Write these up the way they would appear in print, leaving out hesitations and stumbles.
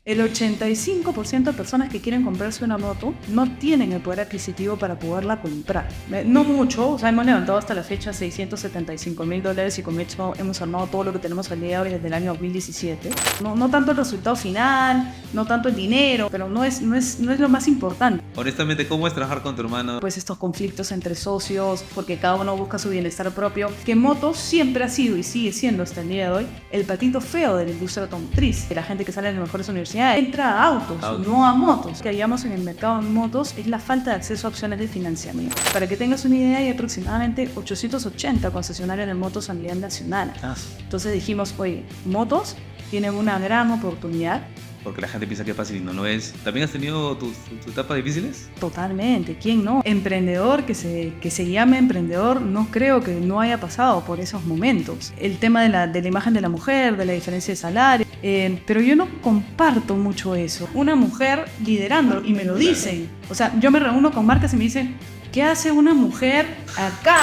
El 85% de personas que quieren comprarse una moto no tienen el poder adquisitivo para poderla comprar. No mucho, o sea, hemos levantado hasta la fecha $675,000 y con esto hemos armado todo lo que tenemos al día de hoy desde el año 2017. No tanto el resultado final, no tanto el dinero, pero no es lo más importante. Honestamente, ¿cómo es trabajar con tu hermano? Pues estos conflictos entre socios, porque cada uno busca su bienestar propio, que motos siempre ha sido y sigue siendo hasta el día de hoy el patito feo de la industria automotriz. La gente que sale de las mejores universidades entra a autos, no a motos. Lo que hallamos en el mercado de motos es la falta de acceso a opciones de financiamiento. Para que tengas una idea, hay aproximadamente 880 concesionarios de motos a nivel nacional. Entonces dijimos, oye, motos tienen una gran oportunidad. Porque la gente piensa que es fácil y no lo es. ¿También has tenido tus etapas difíciles? Totalmente, ¿quién no? Emprendedor, que se llame emprendedor, no creo que no haya pasado por esos momentos. El tema de la imagen de la mujer, de la diferencia de salario, pero yo no comparto mucho eso. Una mujer liderando, y me lo dicen. O sea, yo me reúno con marcas y me dicen, ¿qué hace una mujer acá?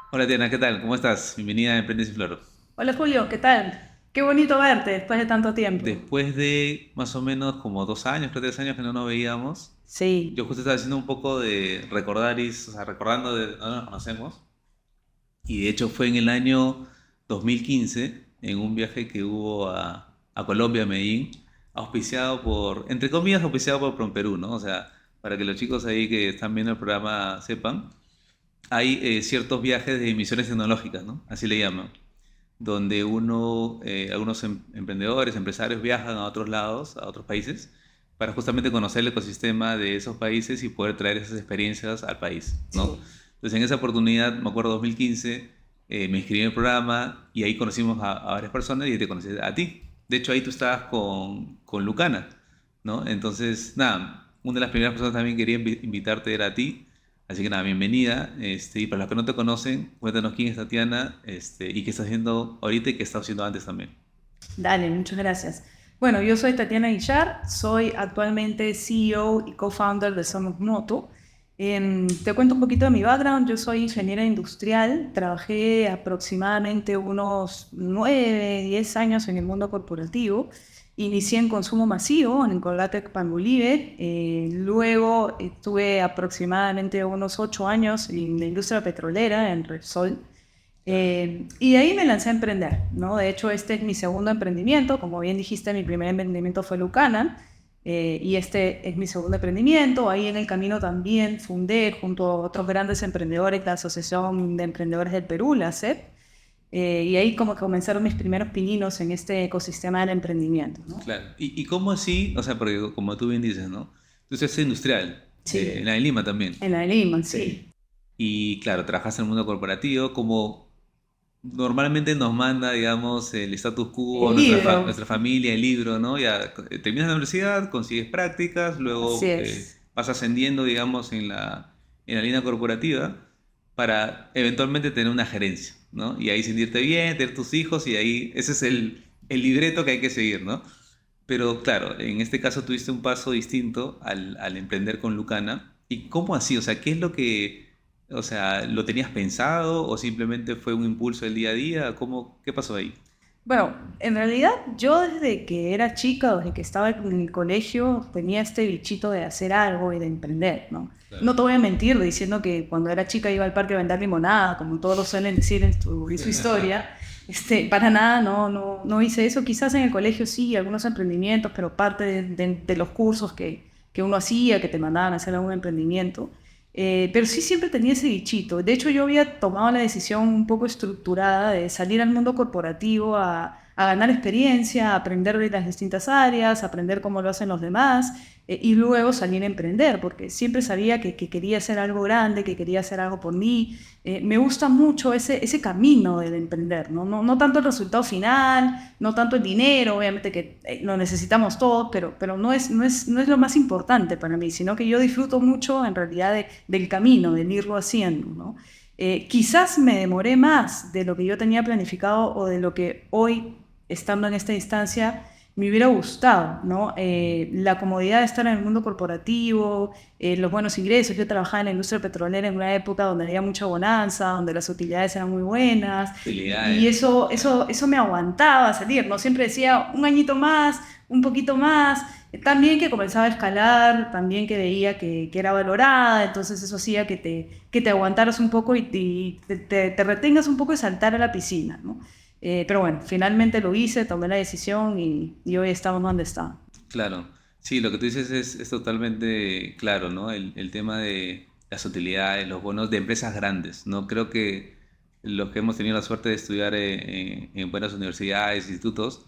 Hola Diana, ¿qué tal? ¿Cómo estás? Bienvenida a Emprende Sin Floro. Hola Julio, ¿qué tal? Qué bonito verte después de tanto tiempo. Después de más o menos como 2 años, creo 3 años que no nos veíamos, Sí. yo justo estaba haciendo un poco de recordando de dónde nos conocemos. Y de hecho fue en el año 2015, en un viaje que hubo a Colombia, a Medellín, entre comillas, auspiciado por Promperú, ¿no? O sea, para que los chicos ahí que están viendo el programa sepan, hay ciertos viajes de misiones tecnológicas, ¿no? Así le llaman, donde algunos emprendedores, empresarios viajan a otros lados, a otros países, para justamente conocer el ecosistema de esos países y poder traer esas experiencias al país, ¿no? Sí. Entonces en esa oportunidad, me acuerdo 2015, me inscribí en el programa y ahí conocimos a varias personas y te conocí a ti. De hecho ahí tú estabas con Lucana, ¿no? Entonces, nada, una de las primeras personas también que quería invitarte era a ti. Así que nada, bienvenida. Y para los que no te conocen, cuéntanos quién es Tatiana, y qué está haciendo ahorita y qué está haciendo antes también. Dale, muchas gracias. Bueno, yo soy Tatiana Guillard, soy actualmente CEO y co-founder de Somos Moto. Te cuento un poquito de mi background. Yo soy ingeniera industrial, trabajé aproximadamente unos 9, 10 años en el mundo corporativo. Inicié en consumo masivo en Colgatec Palmolive, luego estuve aproximadamente unos 8 años en la industria petrolera, en Repsol, y de ahí me lancé a emprender, ¿no? De hecho, este es mi segundo emprendimiento. Como bien dijiste, mi primer emprendimiento fue Lucana, y este es mi segundo emprendimiento. Ahí en el camino también fundé, junto a otros grandes emprendedores, la Asociación de Emprendedores del Perú, la ASEP, y ahí como que comenzaron mis primeros pininos en este ecosistema del emprendimiento, ¿no? Claro. ¿Y cómo así? O sea, porque como tú bien dices, ¿no? Tú eres industrial, Sí. en la de Lima también. En la de Lima, sí. Y claro, trabajas en el mundo corporativo, como normalmente nos manda, digamos, el status quo, El libro. nuestra familia, el libro, ¿no? Ya terminas la universidad, consigues prácticas, luego Así es. vas ascendiendo, digamos, en la línea corporativa para eventualmente tener una gerencia, ¿no? Y ahí sentirte bien, tener tus hijos y ahí ese es el libreto que hay que seguir, ¿no? Pero claro, en este caso tuviste un paso distinto al emprender con Lucana. ¿Y cómo así? O sea, ¿qué es lo que, o sea, lo tenías pensado o simplemente fue un impulso del día a día? ¿Qué pasó ahí? Bueno, en realidad yo desde que era chica, desde que estaba en el colegio, tenía este bichito de hacer algo y de emprender, ¿no? Claro. No te voy a mentir diciendo que cuando era chica iba al parque a vender limonada, como todos lo suelen decir en su historia. Para nada, no hice eso. Quizás en el colegio sí, algunos emprendimientos, pero parte de los cursos que uno hacía, que te mandaban a hacer algún emprendimiento. Pero sí siempre tenía ese bichito. De hecho, yo había tomado la decisión un poco estructurada de salir al mundo corporativo a ganar experiencia, a aprender de las distintas áreas, a aprender cómo lo hacen los demás, y luego salir a emprender, porque siempre sabía que quería hacer algo grande, que quería hacer algo por mí. Me gusta mucho ese camino del emprender, ¿no? No tanto el resultado final, no tanto el dinero, obviamente que lo necesitamos todos, pero no es lo más importante para mí, sino que yo disfruto mucho en realidad del camino, del irlo haciendo, ¿no? Quizás me demoré más de lo que yo tenía planificado o de lo que hoy, estando en esta instancia, me hubiera gustado, ¿no? La comodidad de estar en el mundo corporativo, los buenos ingresos. Yo trabajaba en la industria petrolera en una época donde había mucha bonanza, donde las utilidades eran muy buenas, y Utilidades. eso me aguantaba a salir, ¿no? Siempre decía un añito más, un poquito más. También que comenzaba a escalar, también que veía que era valorada, entonces eso hacía que te aguantaras un poco y te retengas un poco de saltar a la piscina, ¿no? Pero bueno, finalmente lo hice, tomé la decisión y hoy estamos donde estamos. Claro, sí, lo que tú dices es totalmente claro, ¿no? El tema de las utilidades, los bonos de empresas grandes, ¿no? Creo que los que hemos tenido la suerte de estudiar en buenas universidades, institutos,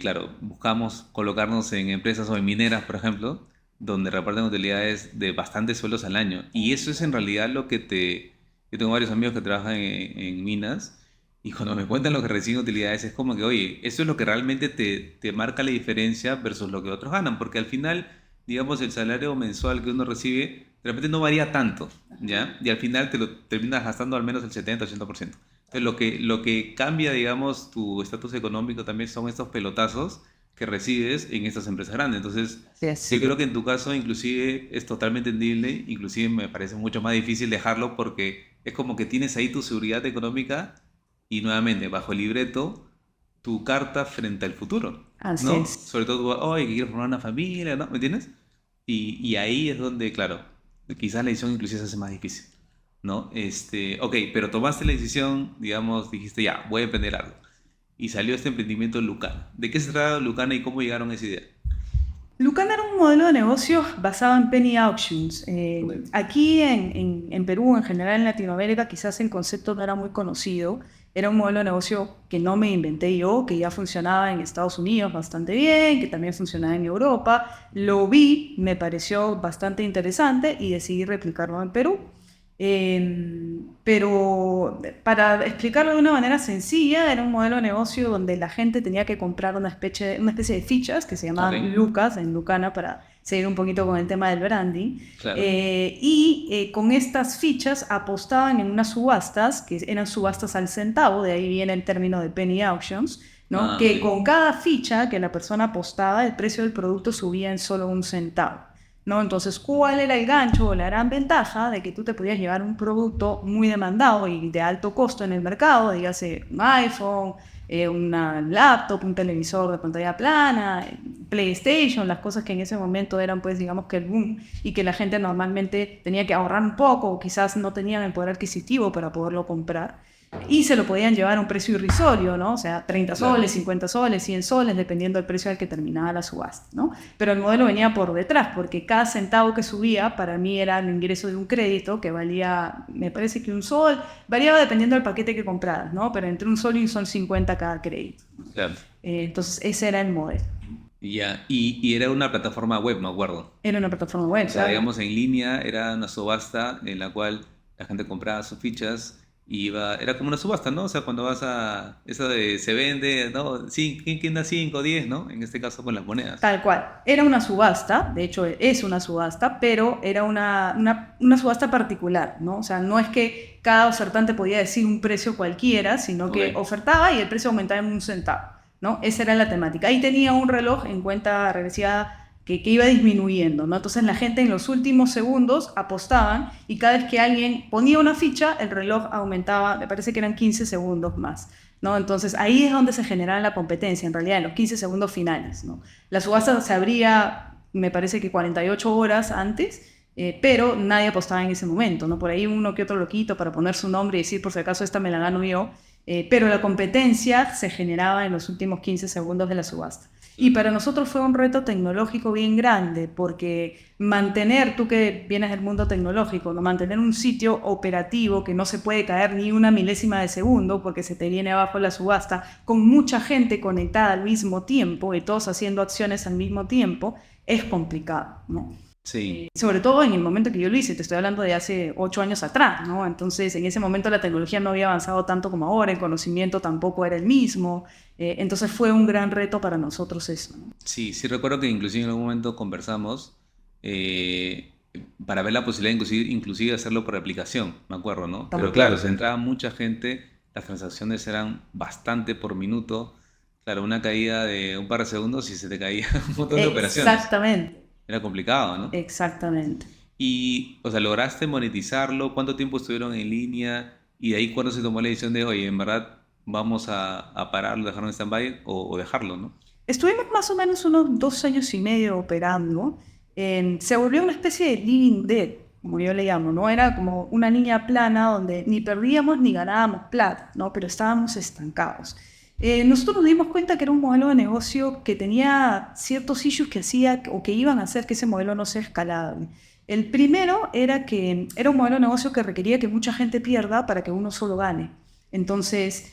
claro, buscamos colocarnos en empresas o en mineras, por ejemplo, donde reparten utilidades de bastantes sueldos al año. Y eso es en realidad lo que te... Yo tengo varios amigos que trabajan en minas y cuando me cuentan lo que reciben utilidades es como que, oye, eso es lo que realmente te marca la diferencia versus lo que otros ganan, porque al final, digamos, el salario mensual que uno recibe de repente no varía tanto, ¿ya? Y al final te lo terminas gastando al menos el 70-80%. Entonces, lo que cambia, digamos, tu estatus económico también son estos pelotazos que recibes en estas empresas grandes. Entonces, Así yo es. creo que en tu caso, inclusive, es totalmente entendible, inclusive me parece mucho más difícil dejarlo porque es como que tienes ahí tu seguridad económica y nuevamente, bajo el libreto, tu carta frente al futuro, Así ¿no? es. Sobre todo, oye, que quiero formar una familia, ¿no? ¿Me entiendes? Y ahí es donde, claro, quizás la decisión inclusive se hace más difícil, ¿no? Ok, pero tomaste la decisión, digamos, dijiste, ya, voy a emprender algo. Y salió este emprendimiento Lucana. ¿De qué se trata Lucana y cómo llegaron a esa idea? Lucan era un modelo de negocios basado en penny auctions. Ok. Aquí en Perú, en general en Latinoamérica, quizás el concepto no era muy conocido. Era un modelo de negocio que no me inventé yo, que ya funcionaba en Estados Unidos bastante bien, que también funcionaba en Europa. Lo vi, me pareció bastante interesante y decidí replicarlo en Perú. Pero para explicarlo de una manera sencilla, era un modelo de negocio donde la gente tenía que comprar una especie de fichas que se Ok, llamaban Lucas en Lucana para seguir un poquito con el tema del branding. claro. Con estas fichas apostaban en unas subastas, que eran subastas al centavo, de ahí viene el término de penny auctions, ¿no? Ah, ok. Que con cada ficha que la persona apostaba, el precio del producto subía en solo un centavo. ¿No? Entonces, ¿cuál era el gancho o la gran ventaja de que tú te podías llevar un producto muy demandado y de alto costo en el mercado, dígase un iPhone, una laptop, un televisor de pantalla plana, PlayStation, las cosas que en ese momento eran, pues, digamos que el boom y que la gente normalmente tenía que ahorrar un poco o quizás no tenían el poder adquisitivo para poderlo comprar? Y se lo podían llevar a un precio irrisorio, ¿no? O sea, 30 Claro, soles, 50 soles, 100 soles, dependiendo del precio al que terminaba la subasta, ¿no? Pero el modelo venía por detrás, porque cada centavo que subía para mí era el ingreso de un crédito que valía, me parece que un sol, variaba dependiendo del paquete que compraras, ¿no? Pero entre un sol y un sol 50 cada crédito. claro. Entonces, ese era el modelo. Ya, y era una plataforma web, me acuerdo. Era una plataforma web, O sea, claro. digamos, en línea era una subasta en la cual la gente compraba sus fichas y iba, era como una subasta, ¿no? O sea, cuando vas a, eso de se vende, ¿no? Sí, ¿quién da 5, 10, ¿no? En este caso con las monedas. Tal cual. Era una subasta, de hecho es una subasta, pero era una subasta particular, ¿no? O sea, no es que cada ofertante podía decir un precio cualquiera, sino Ok, que ofertaba y el precio aumentaba en un centavo, ¿no? Esa era la temática. Ahí tenía un reloj en cuenta regresiva que iba disminuyendo, ¿no? Entonces la gente en los últimos segundos apostaban y cada vez que alguien ponía una ficha, el reloj aumentaba, me parece que eran 15 segundos más, ¿no? Entonces ahí es donde se generaba la competencia, en realidad, en los 15 segundos finales, ¿no? La subasta se abría, me parece que 48 horas antes, pero nadie apostaba en ese momento, ¿no? Por ahí uno que otro loquito para poner su nombre y decir, por si acaso esta me la gano yo, pero la competencia se generaba en los últimos 15 segundos de la subasta. Y claro. para nosotros fue un reto tecnológico bien grande, porque mantener, tú que vienes del mundo tecnológico, ¿no? Mantener un sitio operativo que no se puede caer ni una milésima de segundo porque se te viene abajo la subasta, con mucha gente conectada al mismo tiempo y todos haciendo acciones al mismo tiempo, es complicado, ¿no? Sí, Sobre todo en el momento que yo lo hice, te estoy hablando de hace 8 años atrás, ¿no? Entonces, en ese momento la tecnología no había avanzado tanto como ahora, el conocimiento tampoco era el mismo, entonces fue un gran reto para nosotros eso, ¿no? sí, sí recuerdo que inclusive en algún momento conversamos eh, para ver la posibilidad inclusive hacerlo por aplicación, me acuerdo, ¿no? Pero Tampoco. claro, se entraba mucha gente, las transacciones eran bastante por minuto. Claro, una caída de un par de segundos y se te caía un montón de operaciones. Exactamente, Era complicado, ¿no? exactamente. Y, o sea, ¿lograste monetizarlo? ¿Cuánto tiempo estuvieron en línea? Y de ahí, ¿cuándo se tomó la decisión de, oye, en verdad vamos a pararlo, dejarlo en stand-by o dejarlo, ¿no? Estuvimos más o menos unos 2 años y medio operando. Se volvió una especie de living dead, como yo le llamo, ¿no? Era como una línea plana donde ni perdíamos ni ganábamos plata, ¿no? Pero estábamos estancados. Nosotros nos dimos cuenta que era un modelo de negocio que tenía ciertos issues que hacía o que iban a hacer que ese modelo no sea escalable. El primero era que era un modelo de negocio que requería que mucha gente pierda para que uno solo gane. Entonces,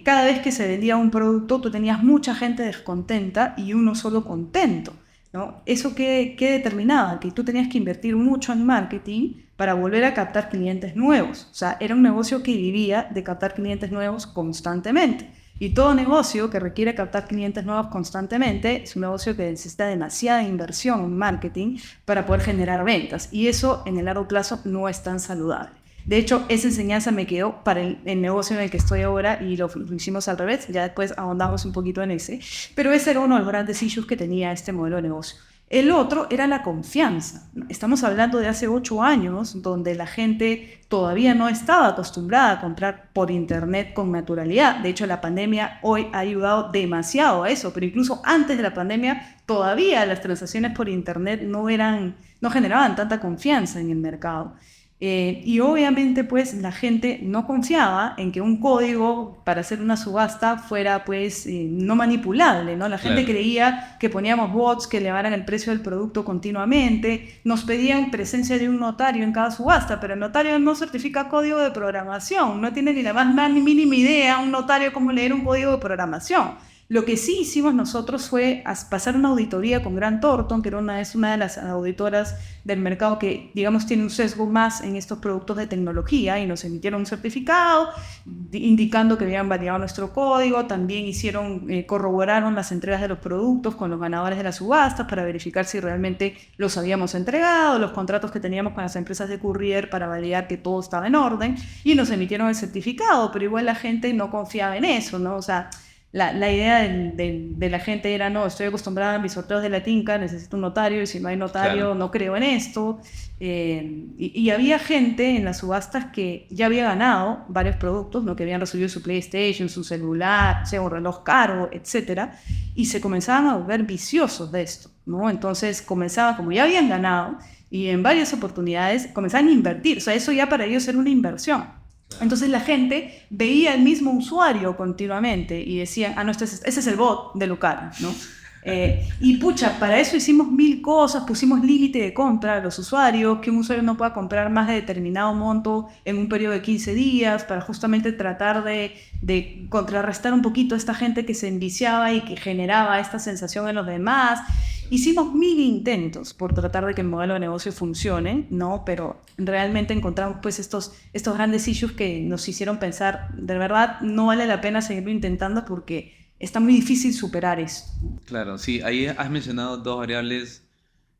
cada vez que se vendía un producto, tú tenías mucha gente descontenta y uno solo contento, ¿no? ¿Eso qué determinaba? Que tú tenías que invertir mucho en marketing para volver a captar clientes nuevos. O sea, era un negocio que vivía de captar clientes nuevos constantemente. Y todo negocio que requiere captar clientes nuevos constantemente es un negocio que necesita demasiada inversión en marketing para poder generar ventas. Y eso en el largo plazo no es tan saludable. De hecho, esa enseñanza me quedó para el negocio en el que estoy ahora y lo hicimos al revés, ya después ahondamos un poquito en ese, pero ese era uno de los grandes issues que tenía este modelo de negocio. El otro era la confianza. Estamos hablando de hace 8 años, donde la gente todavía no estaba acostumbrada a comprar por internet con naturalidad. De hecho, la pandemia hoy ha ayudado demasiado a eso, pero incluso antes de la pandemia, todavía las transacciones por internet no generaban tanta confianza en el mercado. Y obviamente pues la gente no confiaba en que un código para hacer una subasta fuera pues no manipulable, ¿no? La gente Claro. creía que poníamos bots que elevaran el precio del producto continuamente, nos pedían presencia de un notario en cada subasta, pero el notario no certifica código de programación, no tiene ni la más ni mínima idea un notario cómo leer un código de programación. Lo que sí hicimos nosotros fue pasar una auditoría con Grant Thornton, que es una de las auditoras del mercado que, digamos, tiene un sesgo más en estos productos de tecnología, y nos emitieron un certificado indicando que habían validado nuestro código. También corroboraron las entregas de los productos con los ganadores de las subastas para verificar si realmente los habíamos entregado, los contratos que teníamos con las empresas de courier para validar que todo estaba en orden, y nos emitieron el certificado, pero igual la gente no confiaba en eso, ¿no? O sea, la idea de la gente era, no, estoy acostumbrada a mis sorteos de la tinca, necesito un notario, y si no hay notario Claro. no creo en esto. Y había gente en las subastas que ya había ganado varios productos, ¿no? Que habían recibido su PlayStation, su celular, o sea, un reloj caro, etcétera, y se comenzaban a volver viciosos de esto, ¿no? Entonces comenzaban, como ya habían ganado, y en varias oportunidades comenzaban a invertir, o sea, eso ya para ellos era una inversión. Claro. Entonces la gente veía el mismo usuario continuamente y decía, ah, no, ese es el bot de Lucara, ¿no? Y pucha, para eso hicimos mil cosas, pusimos límite de compra a los usuarios, que un usuario no pueda comprar más de determinado monto en un periodo de 15 días, para justamente tratar de contrarrestar un poquito a esta gente que se enviciaba y que generaba esta sensación en los demás. Hicimos mil intentos por tratar de que el modelo de negocio funcione, ¿no? Pero realmente encontramos pues estos grandes issues que nos hicieron pensar, de verdad no vale la pena seguirlo intentando porque está muy difícil superar eso. Claro, sí, ahí has mencionado dos variables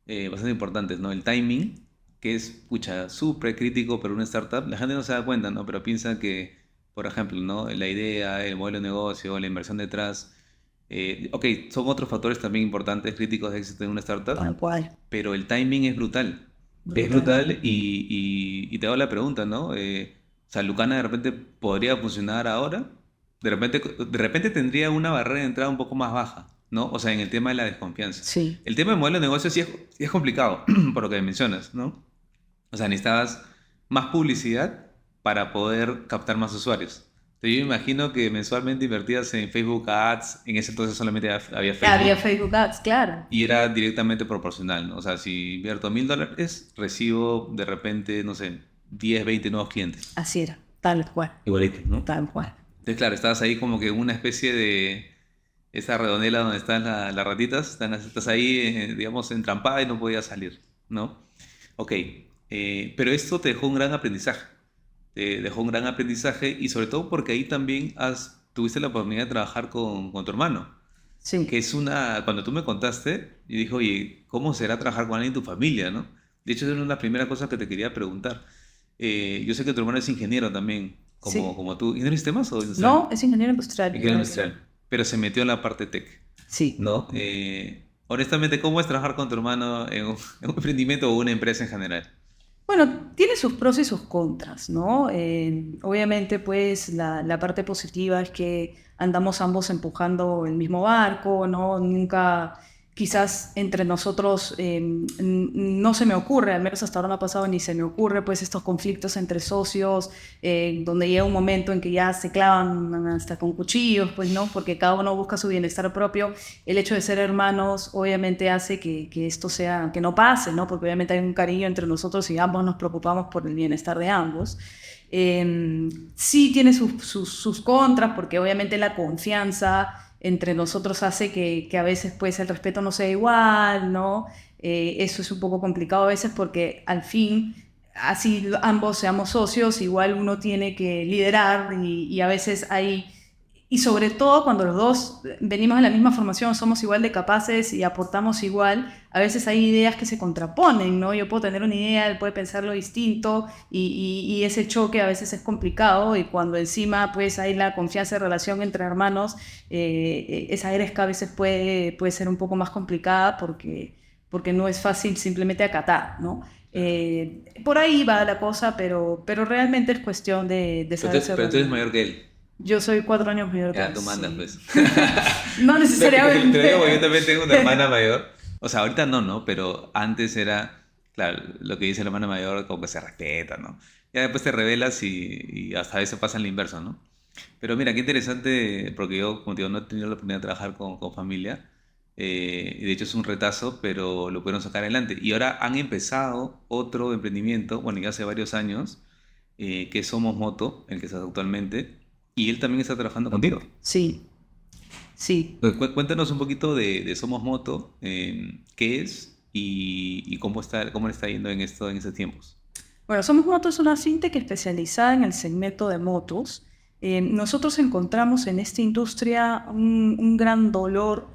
bastante importantes, ¿no? El timing, que es, pucha, súper crítico para una startup. La gente no se da cuenta, ¿no? Pero piensa que, por ejemplo, ¿no? La idea, el modelo de negocio, la inversión detrás, ok, son otros factores también importantes, críticos de éxito en una startup, Tal cual. pero el timing es brutal. Es Brutal. brutal y te hago la pregunta, ¿no? O sea, Lucana de repente podría funcionar ahora, de repente tendría una barrera de entrada un poco más baja, ¿no? O sea, en el tema de la desconfianza. Sí. El tema del modelo de negocio sí es complicado, por lo que mencionas, ¿no? O sea, necesitabas más publicidad para poder captar más usuarios. Entonces, yo me imagino que mensualmente invertías en Facebook Ads, en ese entonces solamente había Había Facebook, Facebook Ads, claro. y era directamente proporcional, ¿no? O sea, si invierto $1.000, recibo de repente, no sé, 10, 20 nuevos clientes. Así era. Tal cual. Igualito, ¿no? Tal cual. Entonces, claro, estabas ahí como que en una especie de esa redondela donde están las ratitas, estás ahí, digamos, entrampada y no podías salir, ¿no? Ok, pero esto te dejó un gran aprendizaje. Te dejó un gran aprendizaje y sobre todo porque ahí también tuviste la oportunidad de trabajar con tu hermano, que Sí. es cuando tú me contaste, yo dije, oye, ¿cómo será trabajar con alguien de tu familia, no? De hecho, es una de las primeras cosas que te quería preguntar. Yo sé que tu hermano es ingeniero también, como, Sí. como tú. ¿Ingeniero de sistemas o industrial? No, es ingeniero industrial. Ingeniero industrial. pero se metió en la parte tech, Sí. ¿no? Honestamente, ¿cómo es trabajar con tu hermano en un emprendimiento o una empresa en general? Bueno, tiene sus pros y sus contras, ¿no? Obviamente, pues la parte positiva es que andamos ambos empujando el mismo barco, ¿no? Nunca, quizás entre nosotros, no se me ocurre, al menos hasta ahora no ha pasado ni se me ocurre, pues estos conflictos entre socios, donde llega un momento en que ya se clavan hasta con cuchillos, pues, ¿no? Porque cada uno busca su bienestar propio. El hecho de ser hermanos obviamente hace que esto sea, que no pase, ¿no? Porque obviamente hay un cariño entre nosotros y ambos nos preocupamos por el bienestar de ambos. Sí tiene sus contras, porque obviamente la confianza entre nosotros hace que a veces pues el respeto no sea igual, ¿no? Eso es un poco complicado a veces porque al fin, así ambos seamos socios, igual uno tiene que liderar y a veces hay y sobre todo cuando los dos venimos de la misma formación, somos igual de capaces y aportamos igual, a veces hay ideas que se contraponen, ¿no? Yo puedo tener una idea, él puede pensarlo distinto y ese choque a veces es complicado y cuando encima pues hay la confianza de relación entre hermanos, esa gresca a veces puede ser un poco más complicada porque no es fácil simplemente acatar, ¿no? Por ahí va la cosa, pero realmente es cuestión de saber ser Pero tú eres mayor que él. yo soy 4 años mayor que Ya, él, tú mandas, sí. pues. No Te lo digo porque yo necesariamente. también tengo una hermana mayor. O sea, ahorita no, ¿no? Pero antes era, claro, lo que dice la hermana mayor como que se respeta, ¿no? Ya después te rebelas y hasta a veces pasa en la inversa, ¿no? Pero mira, qué interesante, porque yo, como te digo, no he tenido la oportunidad de trabajar con familia. Y de hecho es un retazo, pero lo pudieron sacar adelante. Y ahora han empezado otro emprendimiento, bueno, ya hace varios años, que es Somos Moto, el que estás actualmente. Y él también está trabajando contigo. Sí, sí. Cuéntanos un poquito de Somos Moto, qué es y cómo le está yendo en esto en estos tiempos. Bueno, Somos Motos es una fintech especializada en el segmento de motos. Nosotros encontramos en esta industria un gran dolor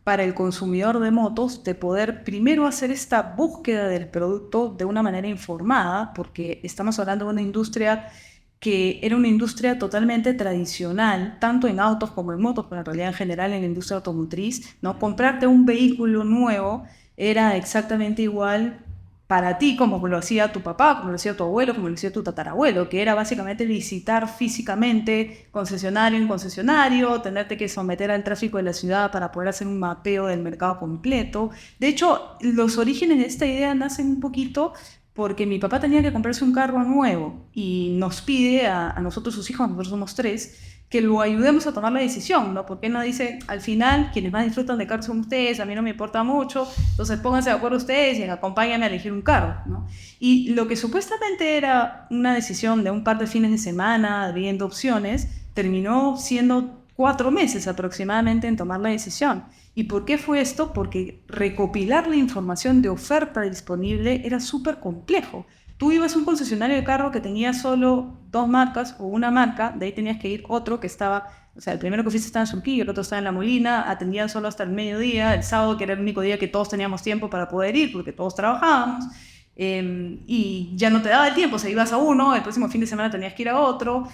para el consumidor de motos de poder primero hacer esta búsqueda del producto de una manera informada, porque estamos hablando de una industria que era una industria totalmente tradicional, tanto en autos como en motos, pero en realidad en general en la industria automotriz, ¿no? Comprarte un vehículo nuevo era exactamente igual para ti como lo hacía tu papá, como lo hacía tu abuelo, como lo hacía tu tatarabuelo, que era básicamente visitar físicamente concesionario en concesionario, tenerte que someter al tráfico de la ciudad para poder hacer un mapeo del mercado completo. De hecho, los orígenes de esta idea nacen un poquito porque mi papá tenía que comprarse un carro nuevo y nos pide a nosotros, sus hijos, nosotros somos tres, que lo ayudemos a tomar la decisión, ¿no? Porque él nos dice, al final, quienes más disfrutan de carros son ustedes, a mí no me importa mucho, entonces pónganse de acuerdo ustedes y acompáñenme a elegir un carro, ¿no? Y lo que supuestamente era una decisión de un par de fines de semana, viendo opciones, terminó siendo 4 meses aproximadamente en tomar la decisión. ¿Y por qué fue esto? Porque recopilar la información de oferta disponible era súper complejo. Tú ibas a un concesionario de carro que tenía solo 2 marcas o una marca, de ahí tenías que ir otro que estaba, o sea, el primero que fuiste estaba en Surquillo, el otro estaba en La Molina, atendían solo hasta el mediodía, el sábado que era el único día que todos teníamos tiempo para poder ir porque todos trabajábamos. Y ya no te daba el tiempo, o sea, ibas a uno, el próximo fin de semana tenías que ir a otro.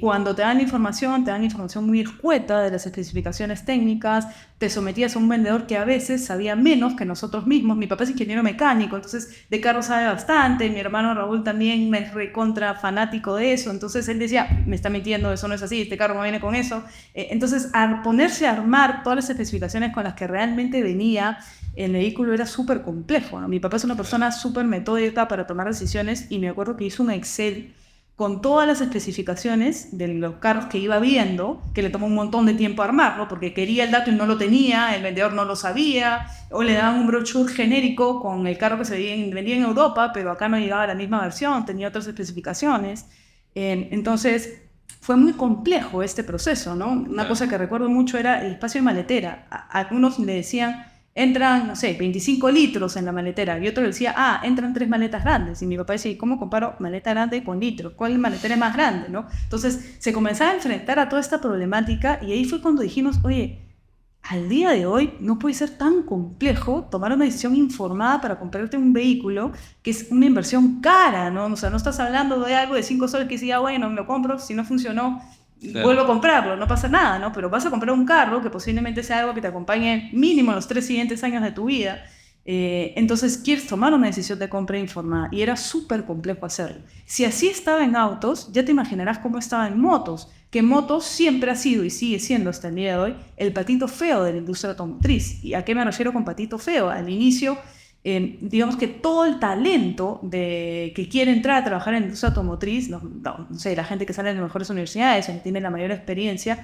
Cuando te dan información, te dan información muy escueta de las especificaciones técnicas, te sometías a un vendedor que a veces sabía menos que nosotros mismos. Mi papá es ingeniero mecánico, entonces de carros sabe bastante, mi hermano Raúl también es recontra fanático de eso, entonces él decía, me está mintiendo, eso no es así, este carro no viene con eso. Entonces, al ponerse a armar todas las especificaciones con las que realmente venía, el vehículo era súper complejo, ¿no? Mi papá es una persona súper metódica para tomar decisiones y me acuerdo que hizo un Excel con todas las especificaciones de los carros que iba viendo, que le tomó un montón de tiempo armarlo, porque quería el dato y no lo tenía, el vendedor no lo sabía, o le daban un brochure genérico con el carro que se vendía en Europa, pero acá no llegaba la misma versión, tenía otras especificaciones. Entonces, fue muy complejo este proceso, ¿no? Una cosa que recuerdo mucho era el espacio de maletera. A algunos le decían, entran, no sé, 25 litros en la maletera. Y otro le decía, entran 3 maletas grandes. Y mi papá decía, ¿cómo comparo maleta grande con litros? ¿Cuál maletera es más grande, no? Entonces, se comenzaba a enfrentar a toda esta problemática y ahí fue cuando dijimos, oye, al día de hoy no puede ser tan complejo tomar una decisión informada para comprarte un vehículo que es una inversión cara, ¿no? O sea, no estás hablando de algo de 5 soles que decía, bueno, me lo compro, si no funcionó, Claro. vuelvo a comprarlo, no pasa nada, ¿no? Pero vas a comprar un carro que posiblemente sea algo que te acompañe mínimo los 3 siguientes años de tu vida. Entonces quieres tomar una decisión de compra informada y era súper complejo hacerlo. Si así estaba en autos, ya te imaginarás cómo estaba en motos, que motos siempre ha sido y sigue siendo hasta el día de hoy el patito feo de la industria automotriz. ¿Y a qué me refiero con patito feo? Al inicio, digamos que todo el talento que quiere entrar a trabajar en la industria automotriz, no sé, la gente que sale de las mejores universidades, que tiene la mayor experiencia,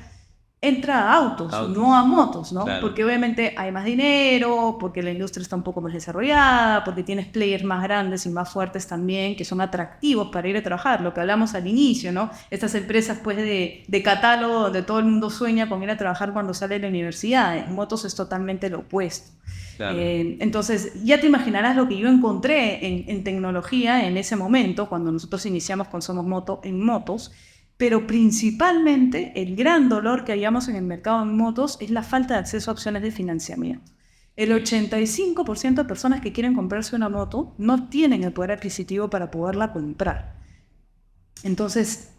entra a autos, no a motos, ¿no? Claro. Porque obviamente hay más dinero, porque la industria está un poco más desarrollada, porque tienes players más grandes y más fuertes también, que son atractivos para ir a trabajar, lo que hablamos al inicio, ¿no? Estas empresas pues de catálogo donde todo el mundo sueña con ir a trabajar cuando sale de la universidad. En motos es totalmente lo opuesto. Claro. Entonces, ya te imaginarás lo que yo encontré en tecnología en ese momento, cuando nosotros iniciamos con Somos Moto en motos, pero principalmente el gran dolor que hayamos en el mercado de motos es la falta de acceso a opciones de financiamiento. El 85% de personas que quieren comprarse una moto no tienen el poder adquisitivo para poderla comprar. Entonces,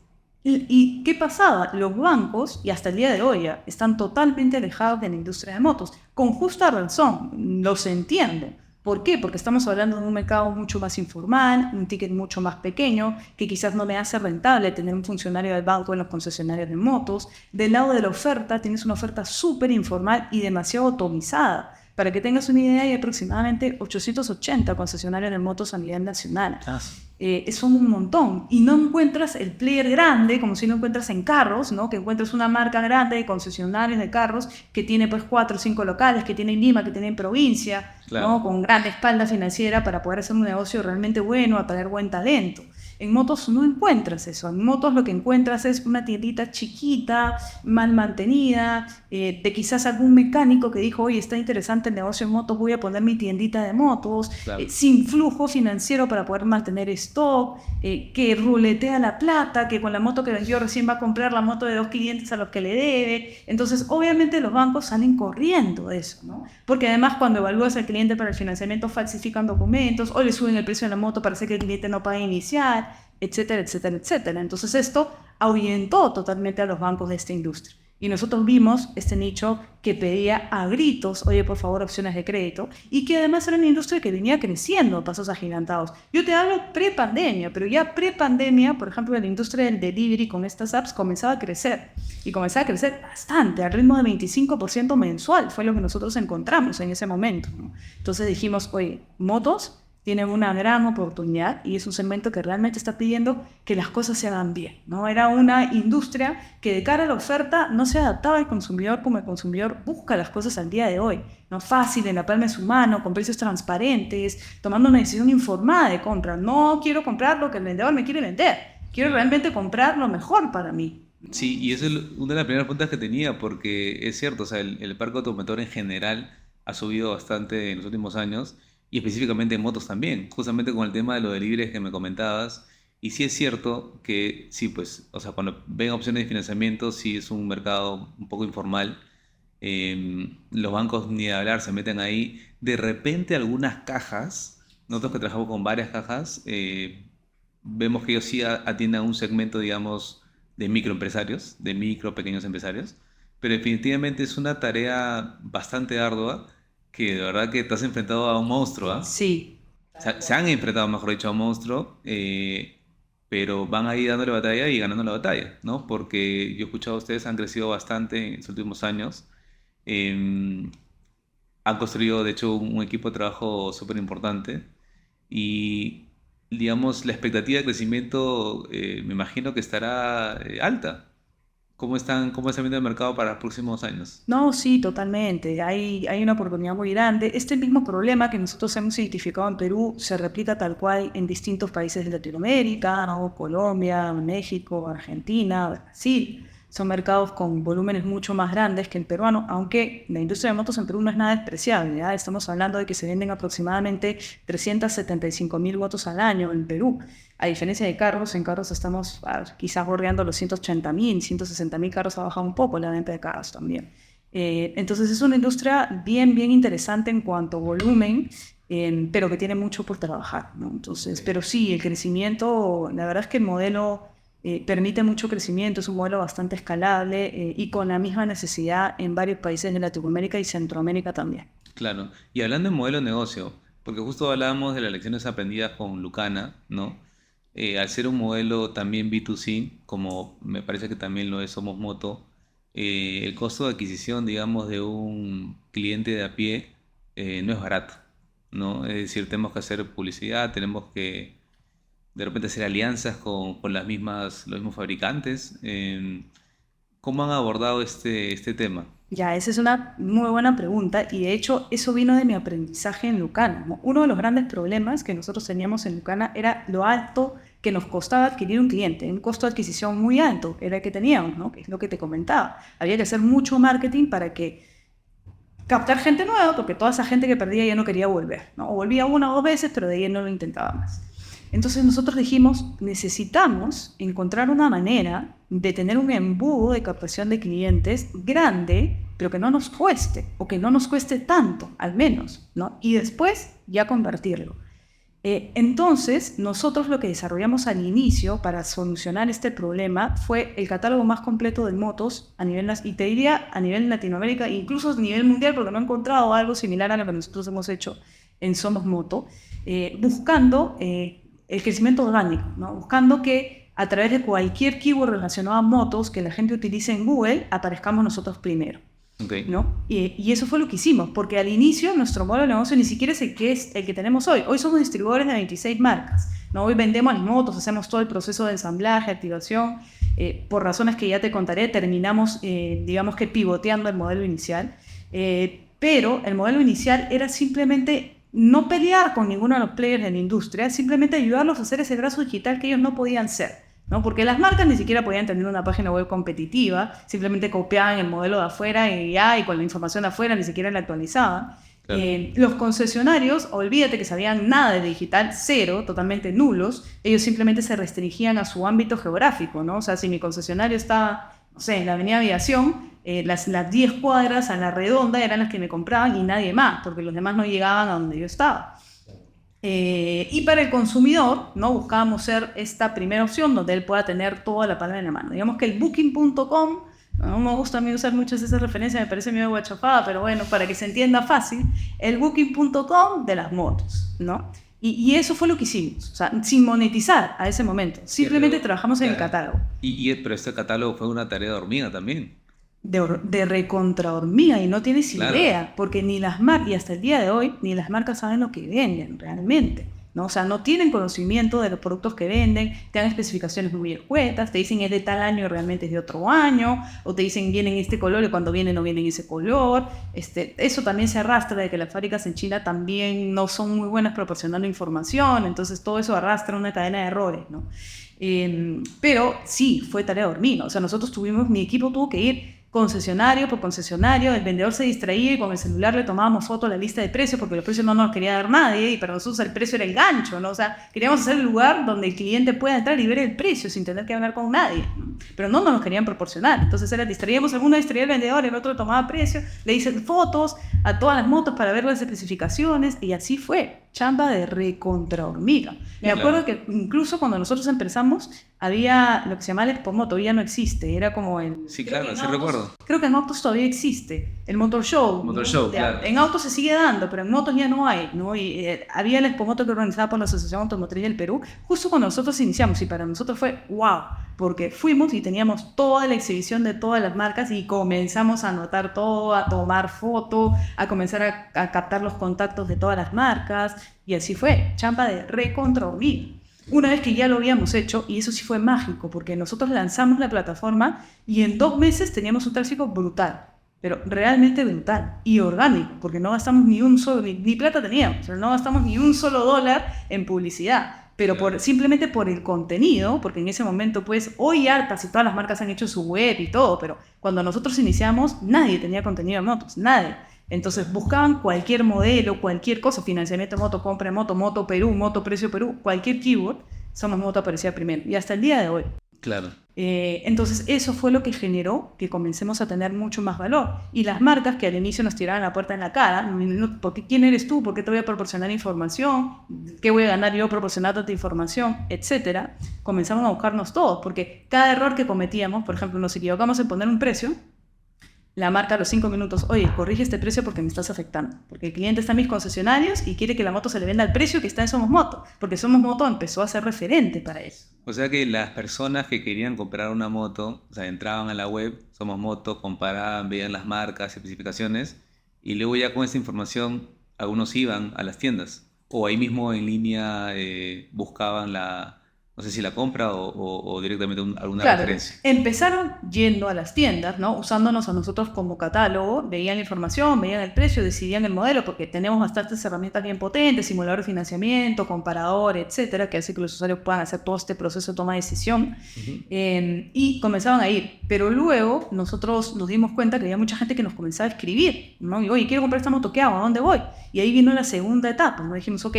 ¿y qué pasaba? Los bancos, y hasta el día de hoy, están totalmente alejados de la industria de motos. Con justa razón, los entiendo. ¿Por qué? Porque estamos hablando de un mercado mucho más informal, un ticket mucho más pequeño, que quizás no me hace rentable tener un funcionario del banco en los concesionarios de motos. Del lado de la oferta, tienes una oferta súper informal y demasiado atomizada. Para que tengas una idea, hay aproximadamente 880 concesionarios de motos a nivel nacional. Son un montón. Y no encuentras el player grande, como si no encuentras en carros, ¿no? Que encuentras una marca grande de concesionarios de carros que tiene pues 4 o 5 locales, que tiene en Lima, que tiene en provincia, Claro. ¿no? Con gran espalda financiera para poder hacer un negocio realmente bueno, atraer buen talento. En motos no encuentras eso. En motos lo que encuentras es una tiendita chiquita, mal mantenida, de quizás algún mecánico que dijo, oye, está interesante el negocio en motos, voy a poner mi tiendita de motos, Claro. sin flujo financiero para poder mantener stock, que ruletea la plata, que con la moto que vendió recién va a comprar la moto de 2 clientes a los que le debe. Entonces, obviamente los bancos salen corriendo de eso, ¿no? Porque además cuando evalúas al cliente para el financiamiento falsifican documentos o le suben el precio de la moto para hacer que el cliente no pague inicial, etcétera, etcétera, etcétera. Entonces esto ahuyentó totalmente a los bancos de esta industria. Y nosotros vimos este nicho que pedía a gritos, oye, por favor, opciones de crédito, y que además era una industria que venía creciendo a pasos agigantados. Yo te hablo pre-pandemia, pero ya pre-pandemia, por ejemplo, la industria del delivery con estas apps comenzaba a crecer. Y comenzaba a crecer bastante, al ritmo de 25% mensual, fue lo que nosotros encontramos en ese momento, ¿no? Entonces dijimos, oye, motos tienen una gran oportunidad y es un segmento que realmente está pidiendo que las cosas se hagan bien, ¿no? Era una industria que de cara a la oferta no se adaptaba al consumidor como el consumidor busca las cosas al día de hoy, ¿no? Fácil, en la palma de su mano, con precios transparentes, tomando una decisión informada de compra. No quiero comprar lo que el vendedor me quiere vender, quiero realmente comprar lo mejor para mí. Sí, y eso es una de las primeras preguntas que tenía, porque es cierto, o sea, el parque automotor en general ha subido bastante en los últimos años, y específicamente en motos también, justamente con el tema de los deliveries que me comentabas. Y sí es cierto que, sí, pues, o sea, cuando ven opciones de financiamiento, sí es un mercado un poco informal. Los bancos ni de hablar se meten ahí. De repente algunas cajas, nosotros que trabajamos con varias cajas, vemos que ellos sí atienden a un segmento, digamos, de microempresarios, de micro, pequeños empresarios, pero definitivamente es una tarea bastante ardua que de verdad que te has enfrentado a un monstruo, ¿ah? Sí. Se han enfrentado, mejor dicho, a un monstruo, pero van ahí dándole batalla y ganando la batalla, ¿no? Porque yo he escuchado a ustedes han crecido bastante en los últimos años, eh, han construido, de hecho, un equipo de trabajo súper importante y, digamos, la expectativa de crecimiento me imagino que estará alta. Cómo están viendo el mercado para los próximos años? No, sí, totalmente. Hay una oportunidad muy grande. Este mismo problema que nosotros hemos identificado en Perú se replica tal cual en distintos países de Latinoamérica, ¿no? Colombia, México, Argentina, Brasil. Son mercados con volúmenes mucho más grandes que el peruano, aunque la industria de motos en Perú no es nada despreciable, ¿ya? Estamos hablando de que se venden aproximadamente 375.000 motos al año en Perú. A diferencia de carros, en carros estamos quizás bordeando los 180.000, 160.000 carros, ha bajado un poco la venta de carros también. Entonces es una industria bien, bien interesante en cuanto a volumen, pero que tiene mucho por trabajar, ¿no? Entonces, pero sí, el crecimiento, la verdad es que el modelo permite mucho crecimiento, es un modelo bastante escalable y con la misma necesidad en varios países de Latinoamérica y Centroamérica también. Claro. Y hablando de modelo de negocio, porque justo hablábamos de las lecciones aprendidas con Lucana, ¿no? Al ser un modelo también B2C, como me parece que también lo es Somos Moto, el costo de adquisición, digamos, de un cliente de a pie no es barato, ¿no? Es decir, tenemos que hacer publicidad, tenemos que de repente hacer alianzas con los mismos fabricantes. ¿Cómo han abordado este tema? Ya, esa es una muy buena pregunta y de hecho eso vino de mi aprendizaje en Lucana, ¿no? Uno de los grandes problemas que nosotros teníamos en Lucana era lo alto que nos costaba adquirir un cliente, un costo de adquisición muy alto era el que teníamos, ¿no? Que es lo que te comentaba. Había que hacer mucho marketing para que captar gente nueva, porque toda esa gente que perdía ya no quería volver, ¿no? O volvía una o dos veces, pero de ahí no lo intentaba más. Entonces nosotros dijimos, necesitamos encontrar una manera de tener un embudo de captación de clientes grande, pero que no nos cueste, o que no nos cueste tanto, al menos, ¿no? Y después ya convertirlo. Entonces, nosotros lo que desarrollamos al inicio para solucionar este problema fue el catálogo más completo de motos a nivel, y te diría a nivel Latinoamérica, incluso a nivel mundial, porque no he encontrado algo similar a lo que nosotros hemos hecho en Somos Moto, buscando el crecimiento orgánico, ¿no? Buscando que a través de cualquier keyword relacionado a motos que la gente utilice en Google, aparezcamos nosotros primero. Okay. ¿No? Y eso fue lo que hicimos, porque al inicio nuestro modelo de negocio ni siquiera es el que tenemos hoy. Hoy somos distribuidores de 26 marcas, ¿no? Hoy vendemos las motos, hacemos todo el proceso de ensamblaje, activación. Por razones que ya te contaré, terminamos, digamos que pivoteando el modelo inicial. Pero el modelo inicial era simplemente no pelear con ninguno de los players de la industria, simplemente ayudarlos a hacer ese brazo digital que ellos no podían ser, ¿no? Porque las marcas ni siquiera podían tener una página web competitiva, simplemente copiaban el modelo de afuera y ya, y con la información de afuera ni siquiera la actualizaban. Claro. Los concesionarios, olvídate que sabían nada de digital, cero, totalmente nulos, ellos simplemente se restringían a su ámbito geográfico, ¿no? O sea, si mi concesionario estaba, no sé, en la avenida Aviación, las 10 cuadras a la redonda eran las que me compraban y nadie más, porque los demás no llegaban a donde yo estaba. Y para el consumidor, ¿no? Buscábamos ser esta primera opción donde él pueda tener toda la palma en la mano. Digamos que el Booking.com, no me gusta a mí usar muchas esas referencias, me parece medio guachafada, pero bueno, para que se entienda fácil, el Booking.com de las motos, ¿no? Y eso fue lo que hicimos, o sea, sin monetizar a ese momento, simplemente trabajamos en el catálogo. Pero este catálogo fue una tarea de hormiga también. De recontra hormiga, y no tienes idea, porque ni las marcas, y hasta el día de hoy, ni las marcas saben lo que venden realmente, ¿no? O sea, no tienen conocimiento de los productos que venden, te dan especificaciones muy escuetas, te dicen es de tal año y realmente es de otro año, o te dicen viene en este color y cuando viene no viene en ese color. Eso también se arrastra de que las fábricas en China también no son muy buenas proporcionando información, entonces todo eso arrastra una cadena de errores, ¿no? Pero sí, fue tarea de hormiga, o sea, mi equipo tuvo que ir concesionario por concesionario, el vendedor se distraía y con el celular le tomábamos foto a la lista de precios porque los precios no nos quería dar nadie y para nosotros el precio era el gancho, ¿no? O sea, queríamos hacer el lugar donde el cliente pueda entrar y ver el precio sin tener que hablar con nadie, ¿no? Pero no nos querían proporcionar, entonces distraíamos, alguno distraía al vendedor, el otro tomaba precios, le hice fotos a todas las motos para ver las especificaciones y así fue, chamba de recontra hormiga. Me acuerdo que incluso cuando nosotros empezamos había lo que se llama el Expo Moto, ya no existe, era como el... Sí, claro, sí recuerdo. Creo que en autos todavía existe, el Motor Show. Motor Show, claro. En autos se sigue dando, pero en motos ya no hay, ¿no? Y había el Expo Moto que organizaba por la Asociación Automotriz del Perú, justo cuando nosotros iniciamos, y para nosotros fue wow, porque fuimos y teníamos toda la exhibición de todas las marcas y comenzamos a anotar todo, a tomar fotos, a comenzar a captar los contactos de todas las marcas, y así fue, chamba de recontra hormiga. Una vez que ya lo habíamos hecho, y eso sí fue mágico, porque nosotros lanzamos la plataforma y en 2 meses teníamos un tráfico brutal, pero realmente brutal y orgánico, porque no gastamos ni plata teníamos, o sea, no gastamos ni un solo dólar en publicidad, pero simplemente por el contenido, porque en ese momento, pues, hoy ya casi todas las marcas han hecho su web y todo, pero cuando nosotros iniciamos, nadie tenía contenido de motos, nadie. Entonces buscaban cualquier modelo, cualquier cosa, financiamiento de moto, compra de moto, moto Perú, moto precio Perú, cualquier keyword, Somos Moto aparecía primero. Y hasta el día de hoy. Claro. Entonces eso fue lo que generó que comencemos a tener mucho más valor. Y las marcas que al inicio nos tiraban la puerta en la cara, porque ¿quién eres tú? ¿Por qué te voy a proporcionar información? ¿Qué voy a ganar yo proporcionándote información? Etcétera. Comenzaron a buscarnos todos, porque cada error que cometíamos, por ejemplo, nos equivocamos en poner un precio, la marca a los 5 minutos, oye, corrige este precio porque me estás afectando. Porque el cliente está en mis concesionarios y quiere que la moto se le venda al precio que está en Somos Moto. Porque Somos Moto empezó a ser referente para eso. O sea que las personas que querían comprar una moto, o sea, entraban a la web, Somos Moto, comparaban, veían las marcas, especificaciones, y luego ya con esta información algunos iban a las tiendas. O ahí mismo en línea buscaban no sé si la compra o directamente alguna Claro, referencia. empezaron yendo a las tiendas, ¿no? Usándonos a nosotros como catálogo, veían la información, veían el precio, decidían el modelo, porque tenemos bastantes herramientas bien potentes, simulador de financiamiento, comparador, etcétera, que hace que los usuarios puedan hacer todo este proceso de toma de decisión. Y comenzaban a ir. Pero luego nosotros nos dimos cuenta que había mucha gente que nos comenzaba a escribir, ¿no? Y, oye, quiero comprar esta moto, ¿qué hago? ¿A dónde voy? Y ahí vino la segunda etapa, ¿no? Dijimos, ok,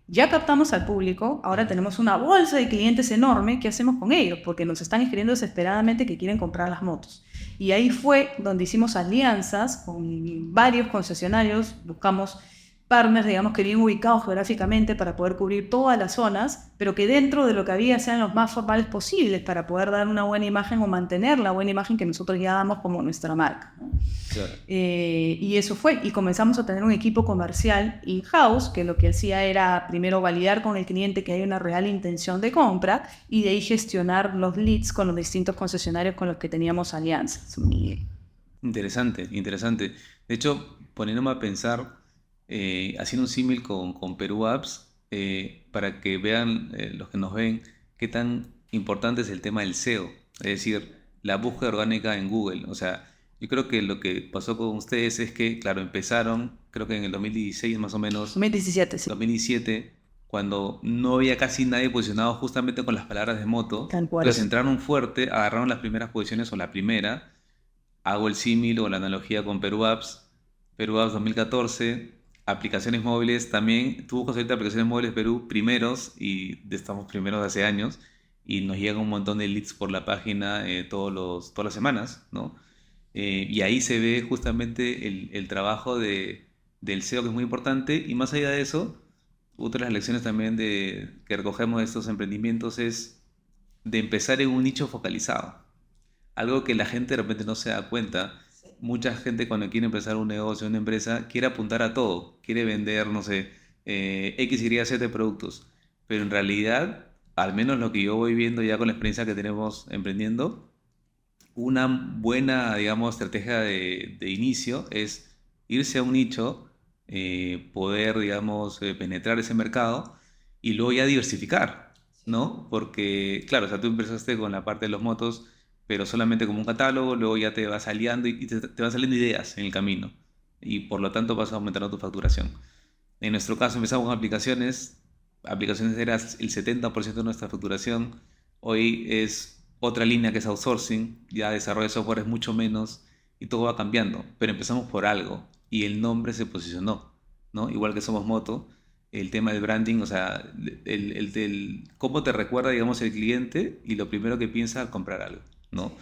ya captamos al público, ahora tenemos una bolsa de clientes enorme, ¿qué hacemos con ellos? Porque nos están escribiendo desesperadamente que quieren comprar las motos. Y ahí fue donde hicimos alianzas con varios concesionarios, buscamos partners, digamos, que bien ubicados geográficamente para poder cubrir todas las zonas, pero que dentro de lo que había sean los más formales posibles para poder dar una buena imagen o mantener la buena imagen que nosotros ya damos como nuestra marca, ¿no? Claro. Y eso fue, y comenzamos a tener un equipo comercial in-house que lo que hacía era primero validar con el cliente que hay una real intención de compra y de ahí gestionar los leads con los distintos concesionarios con los que teníamos alianzas. Interesante, interesante. De hecho, poniéndome a pensar, haciendo un símil con Perú Apps, para que vean los que nos ven qué tan importante es el tema del SEO, es decir, la búsqueda orgánica en Google. O sea, yo creo que lo que pasó con ustedes es que, claro, empezaron, creo que en el 2016 más o menos, 2017, sí. 2017, cuando no había casi nadie posicionado justamente con las palabras de moto. Tal cual. Entonces entraron fuerte, agarraron las primeras posiciones o la primera. Hago el símil o la analogía con Perú Apps. Perú Apps 2014, aplicaciones móviles también. Tú buscas ahorita aplicaciones móviles Perú primeros y estamos primeros de hace años y nos llegan un montón de leads por la página todas las semanas, ¿no? Y ahí se ve justamente el trabajo del SEO, que es muy importante. Y más allá de eso, otra de las lecciones también que recogemos de estos emprendimientos es de empezar en un nicho focalizado. Algo que la gente de repente no se da cuenta. Mucha gente cuando quiere empezar un negocio, una empresa, quiere apuntar a todo. Quiere vender, no sé, X, Y, Z productos. Pero en realidad, al menos lo que yo voy viendo ya con la experiencia que tenemos emprendiendo, una buena, digamos, estrategia de inicio es irse a un nicho, poder, digamos, penetrar ese mercado y luego ya diversificar, ¿no? Porque, claro, o sea, tú empezaste con la parte de los motos, pero solamente como un catálogo, luego ya te vas aliando y te van saliendo ideas en el camino y por lo tanto vas aumentando tu facturación. En nuestro caso empezamos con aplicaciones era el 70% de nuestra facturación, hoy es otra línea que es outsourcing, ya desarrollo de software es mucho menos y todo va cambiando, pero empezamos por algo y el nombre se posicionó, ¿no? Igual que Somos Moto, el tema del branding, o sea, cómo te recuerda, digamos, el cliente y lo primero que piensa al comprar algo, ¿no?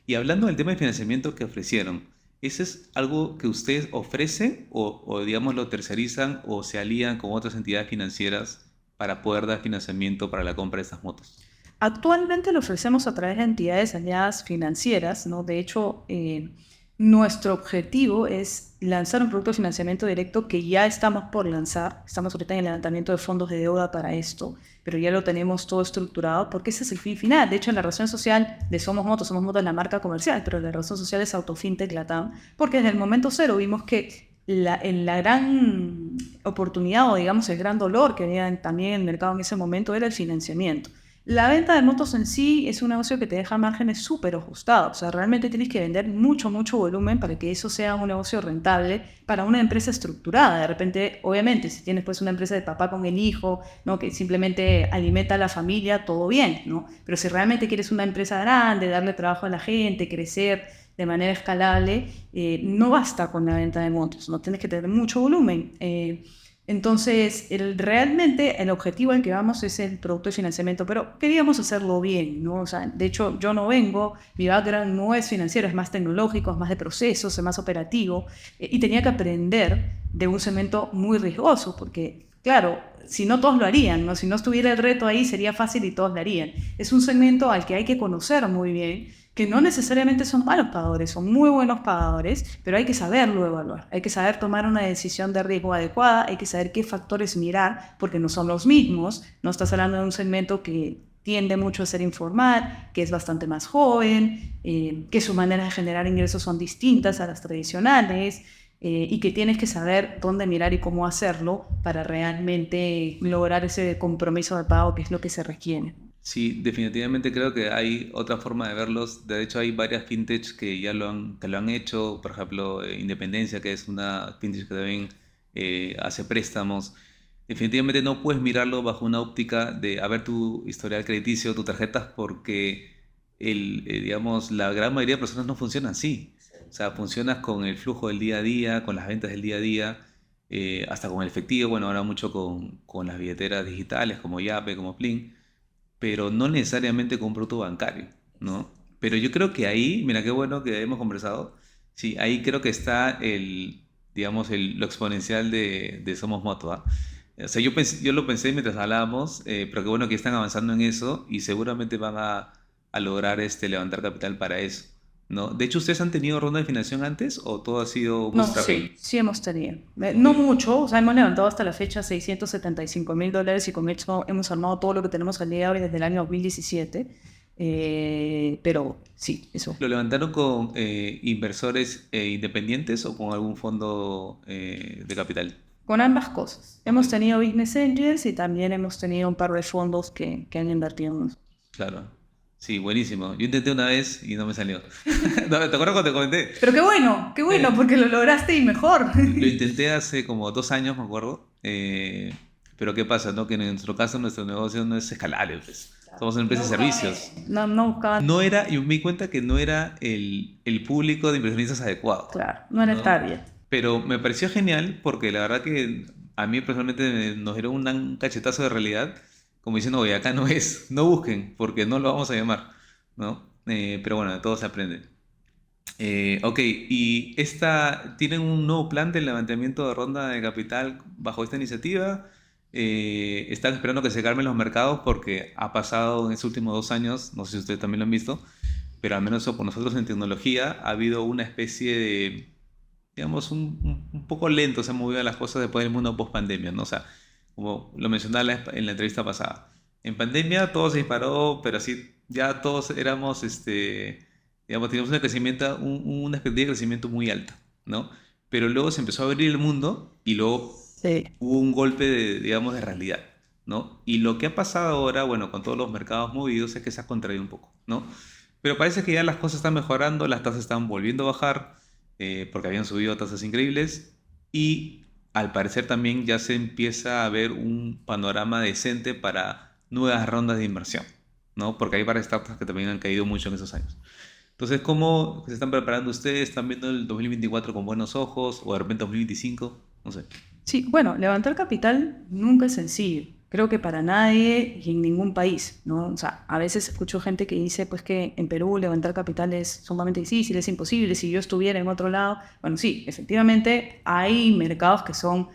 Y hablando del tema de financiamiento que ofrecieron, ¿ese es algo que ustedes ofrecen o digamos, lo tercerizan o se alían con otras entidades financieras para poder dar financiamiento para la compra de estas motos? Actualmente lo ofrecemos a través de entidades aliadas financieras, ¿no? De hecho, nuestro objetivo es lanzar un producto de financiamiento directo que ya estamos por lanzar. Estamos ahorita en el levantamiento de fondos de deuda para esto, pero ya lo tenemos todo estructurado porque ese es el fin final. De hecho, en la razón social de Somos Moto es la marca comercial, pero la razón social es Autofintech Latam, porque desde el momento cero vimos que la gran oportunidad o digamos el gran dolor que había también en el mercado en ese momento era el financiamiento. La venta de motos en sí es un negocio que te deja márgenes súper ajustados. O sea, realmente tienes que vender mucho volumen para que eso sea un negocio rentable para una empresa estructurada. De repente, obviamente, si tienes pues una empresa de papá con el hijo, ¿no? Que simplemente alimenta a la familia, todo bien, ¿no? Pero si realmente quieres una empresa grande, darle trabajo a la gente, crecer de manera escalable, no basta con la venta de motos, no tienes que tener mucho volumen. Entonces, realmente el objetivo al que vamos es el producto de financiamiento, pero queríamos hacerlo bien, ¿no? O sea, de hecho, yo no vengo, mi background no es financiero, es más tecnológico, es más de procesos, es más operativo, y tenía que aprender de un segmento muy riesgoso, porque, claro, si no todos lo harían, ¿no? Si no estuviera el reto ahí, sería fácil y todos lo harían. Es un segmento al que hay que conocer muy bien, que no necesariamente son malos pagadores, son muy buenos pagadores, pero hay que saberlo evaluar, hay que saber tomar una decisión de riesgo adecuada, hay que saber qué factores mirar, porque no son los mismos, no estás hablando de un segmento que tiende mucho a ser informal, que es bastante más joven, que sus maneras de generar ingresos son distintas a las tradicionales, y que tienes que saber dónde mirar y cómo hacerlo para realmente lograr ese compromiso de pago que es lo que se requiere. Sí, definitivamente creo que hay otra forma de verlos. De hecho, hay varias fintechs que ya que lo han hecho. Por ejemplo, Independencia, que es una fintech que también hace préstamos. Definitivamente no puedes mirarlo bajo una óptica de a ver tu historial crediticio, tus tarjetas, porque digamos, la gran mayoría de personas no funcionan así. O sea, funcionas con el flujo del día a día, con las ventas del día a día, hasta con el efectivo. Bueno, ahora mucho con las billeteras digitales como Yape, como Plin, pero no necesariamente con un producto bancario, ¿no? Pero yo creo que ahí, mira qué bueno que hemos conversado, sí, ahí creo que está digamos, lo exponencial de Somos Moto, ¿ah? O sea, yo lo pensé mientras hablábamos, pero qué bueno que están avanzando en eso y seguramente van a lograr levantar capital para eso, ¿no? De hecho, ¿ustedes han tenido ronda de financiación antes o todo ha sido No, bootstrapping? sí hemos tenido. Ok, No mucho, o sea, hemos levantado hasta la fecha $675,000 y con eso hemos armado todo lo que tenemos al día de hoy desde el año 2017. Pero sí, eso. ¿lo levantaron con inversores independientes o con algún fondo de capital? Con ambas cosas. Ok, Hemos tenido business angels y también hemos tenido un par de fondos que han invertido en nosotros. claro. Sí, buenísimo. Yo intenté una vez y no me salió. No, ¿te acuerdas cuando te comenté? Pero qué bueno, porque lo lograste y mejor. Lo intenté hace como 2 años, me acuerdo. Pero ¿qué pasa, no? Que en nuestro caso nuestro negocio no es escalable, pues. Somos una empresa de servicios. No buscaban, No era, yo me di cuenta que no era el público de inversionistas adecuado, claro, no era el ¿no? target. Pero me pareció genial porque la verdad que a mí personalmente nos dieron un cachetazo de realidad, como diciendo, oye, acá no es, no busquen, porque no lo vamos a llamar, ¿no? Pero bueno, de todo se aprende. Ok, y ¿tienen un nuevo plan de levantamiento de ronda de capital bajo esta iniciativa? ¿Están esperando que se calmen los mercados? Porque ha pasado en estos últimos 2 años, no sé si ustedes también lo han visto, pero al menos eso por nosotros en tecnología ha habido una especie de, digamos, un poco lento se han movido las cosas después del mundo post pandemia, ¿no? O sea, como lo mencionaba en la entrevista pasada, en pandemia todo se disparó, pero así ya todos éramos, digamos, teníamos una expectativa de crecimiento muy alta, ¿no? Pero luego se empezó a abrir el mundo y luego Sí. hubo un golpe digamos, de realidad, ¿no? Y lo que ha pasado ahora, bueno, con todos los mercados movidos es que se ha contraído un poco, ¿no? Pero parece que ya las cosas están mejorando, las tasas están volviendo a bajar, porque habían subido tasas increíbles y al parecer también ya se empieza a ver un panorama decente para nuevas rondas de inversión, ¿no? Porque hay varias startups que también han caído mucho en esos años. Entonces, ¿cómo se están preparando ustedes? ¿Están viendo el 2024 con buenos ojos o de repente 2025? No sé. Sí, bueno, levantar capital nunca es sencillo. Creo que para nadie y en ningún país, ¿no? O sea, a veces escucho gente que dice, pues que en Perú levantar capital es sumamente difícil, es imposible. Si yo estuviera en otro lado, bueno, sí, efectivamente hay mercados que son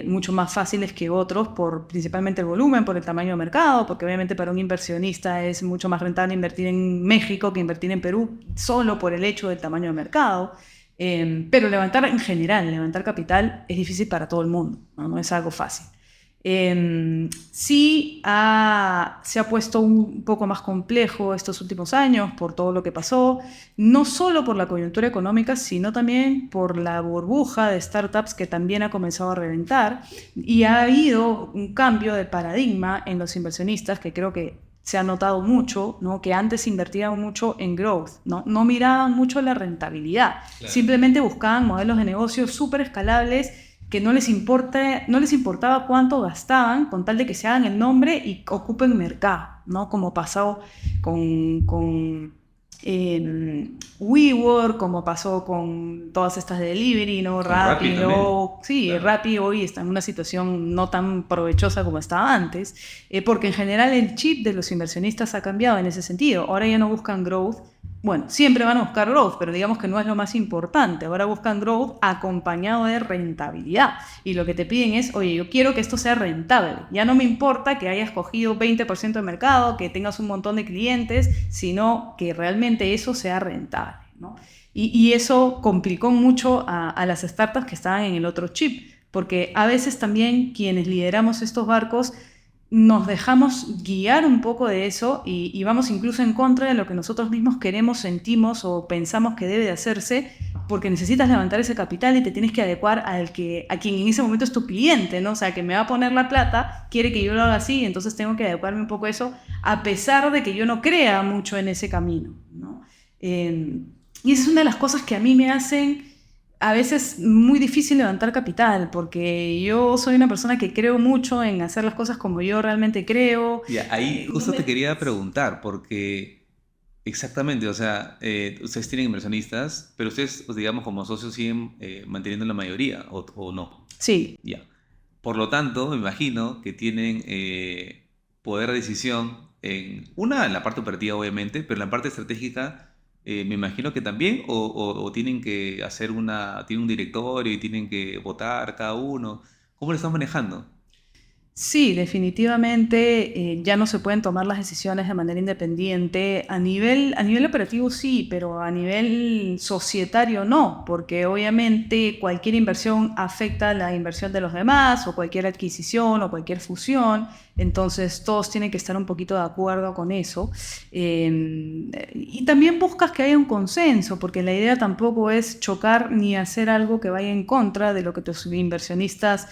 mucho más fáciles que otros por principalmente el volumen, por el tamaño de mercado, porque obviamente para un inversionista es mucho más rentable invertir en México que invertir en Perú, solo por el hecho del tamaño de mercado. Pero en general, levantar capital es difícil para todo el mundo, ¿no? No es algo fácil. Sí se ha puesto un poco más complejo estos últimos años por todo lo que pasó, no solo por la coyuntura económica, sino también por la burbuja de startups que también ha comenzado a reventar y ha habido un cambio de paradigma en los inversionistas que creo que se ha notado mucho, ¿no? Que antes invertían mucho en growth, ¿no? No miraban mucho la rentabilidad, Claro. simplemente buscaban modelos de negocio súper escalables que no les importaba cuánto gastaban con tal de que se hagan el nombre y ocupen mercado, ¿no? Como pasó con WeWork, como pasó con todas estas de delivery, ¿no? Con Rappi también. Sí, Claro. Rappi hoy está en una situación no tan provechosa como estaba antes, porque en general el chip de los inversionistas ha cambiado en ese sentido. Ahora ya no buscan growth. Bueno, siempre van a buscar growth, pero digamos que no es lo más importante. Ahora buscan growth acompañado de rentabilidad. Y lo que te piden es, oye, yo quiero que esto sea rentable. Ya no me importa que hayas cogido 20% de mercado, que tengas un montón de clientes, sino que realmente eso sea rentable, ¿no? Y eso complicó mucho a las startups que estaban en el otro chip, porque a veces también quienes lideramos estos barcos nos dejamos guiar un poco de eso y vamos incluso en contra de lo que nosotros mismos queremos, sentimos o pensamos que debe de hacerse, porque necesitas levantar ese capital y te tienes que adecuar a quien en ese momento es tu cliente, ¿no? O sea, que me va a poner la plata, quiere que yo lo haga así, entonces tengo que adecuarme un poco a eso, a pesar de que yo no crea mucho en ese camino, ¿no? Y esa es una de las cosas que a mí me hacen a veces muy difícil levantar capital, porque yo soy una persona que creo mucho en hacer las cosas como yo realmente creo. Y ahí No justo te me- quería preguntar, porque exactamente, o sea, ustedes tienen inversionistas, pero ustedes, pues, digamos, como socios siguen manteniendo la mayoría, o no. Sí, Ya. Por lo tanto, me imagino que tienen poder de decisión en la parte operativa, obviamente, pero en la parte estratégica, me imagino que también, o tienen que tienen un directorio y tienen que votar cada uno. ¿Cómo lo están manejando? sí, definitivamente ya no se pueden tomar las decisiones de manera independiente. A nivel operativo sí, pero a nivel societario no, porque obviamente cualquier inversión afecta la inversión de los demás, o cualquier adquisición o cualquier fusión, entonces todos tienen que estar un poquito de acuerdo con eso. Y también buscas que haya un consenso, porque la idea tampoco es chocar ni hacer algo que vaya en contra de lo que tus inversionistas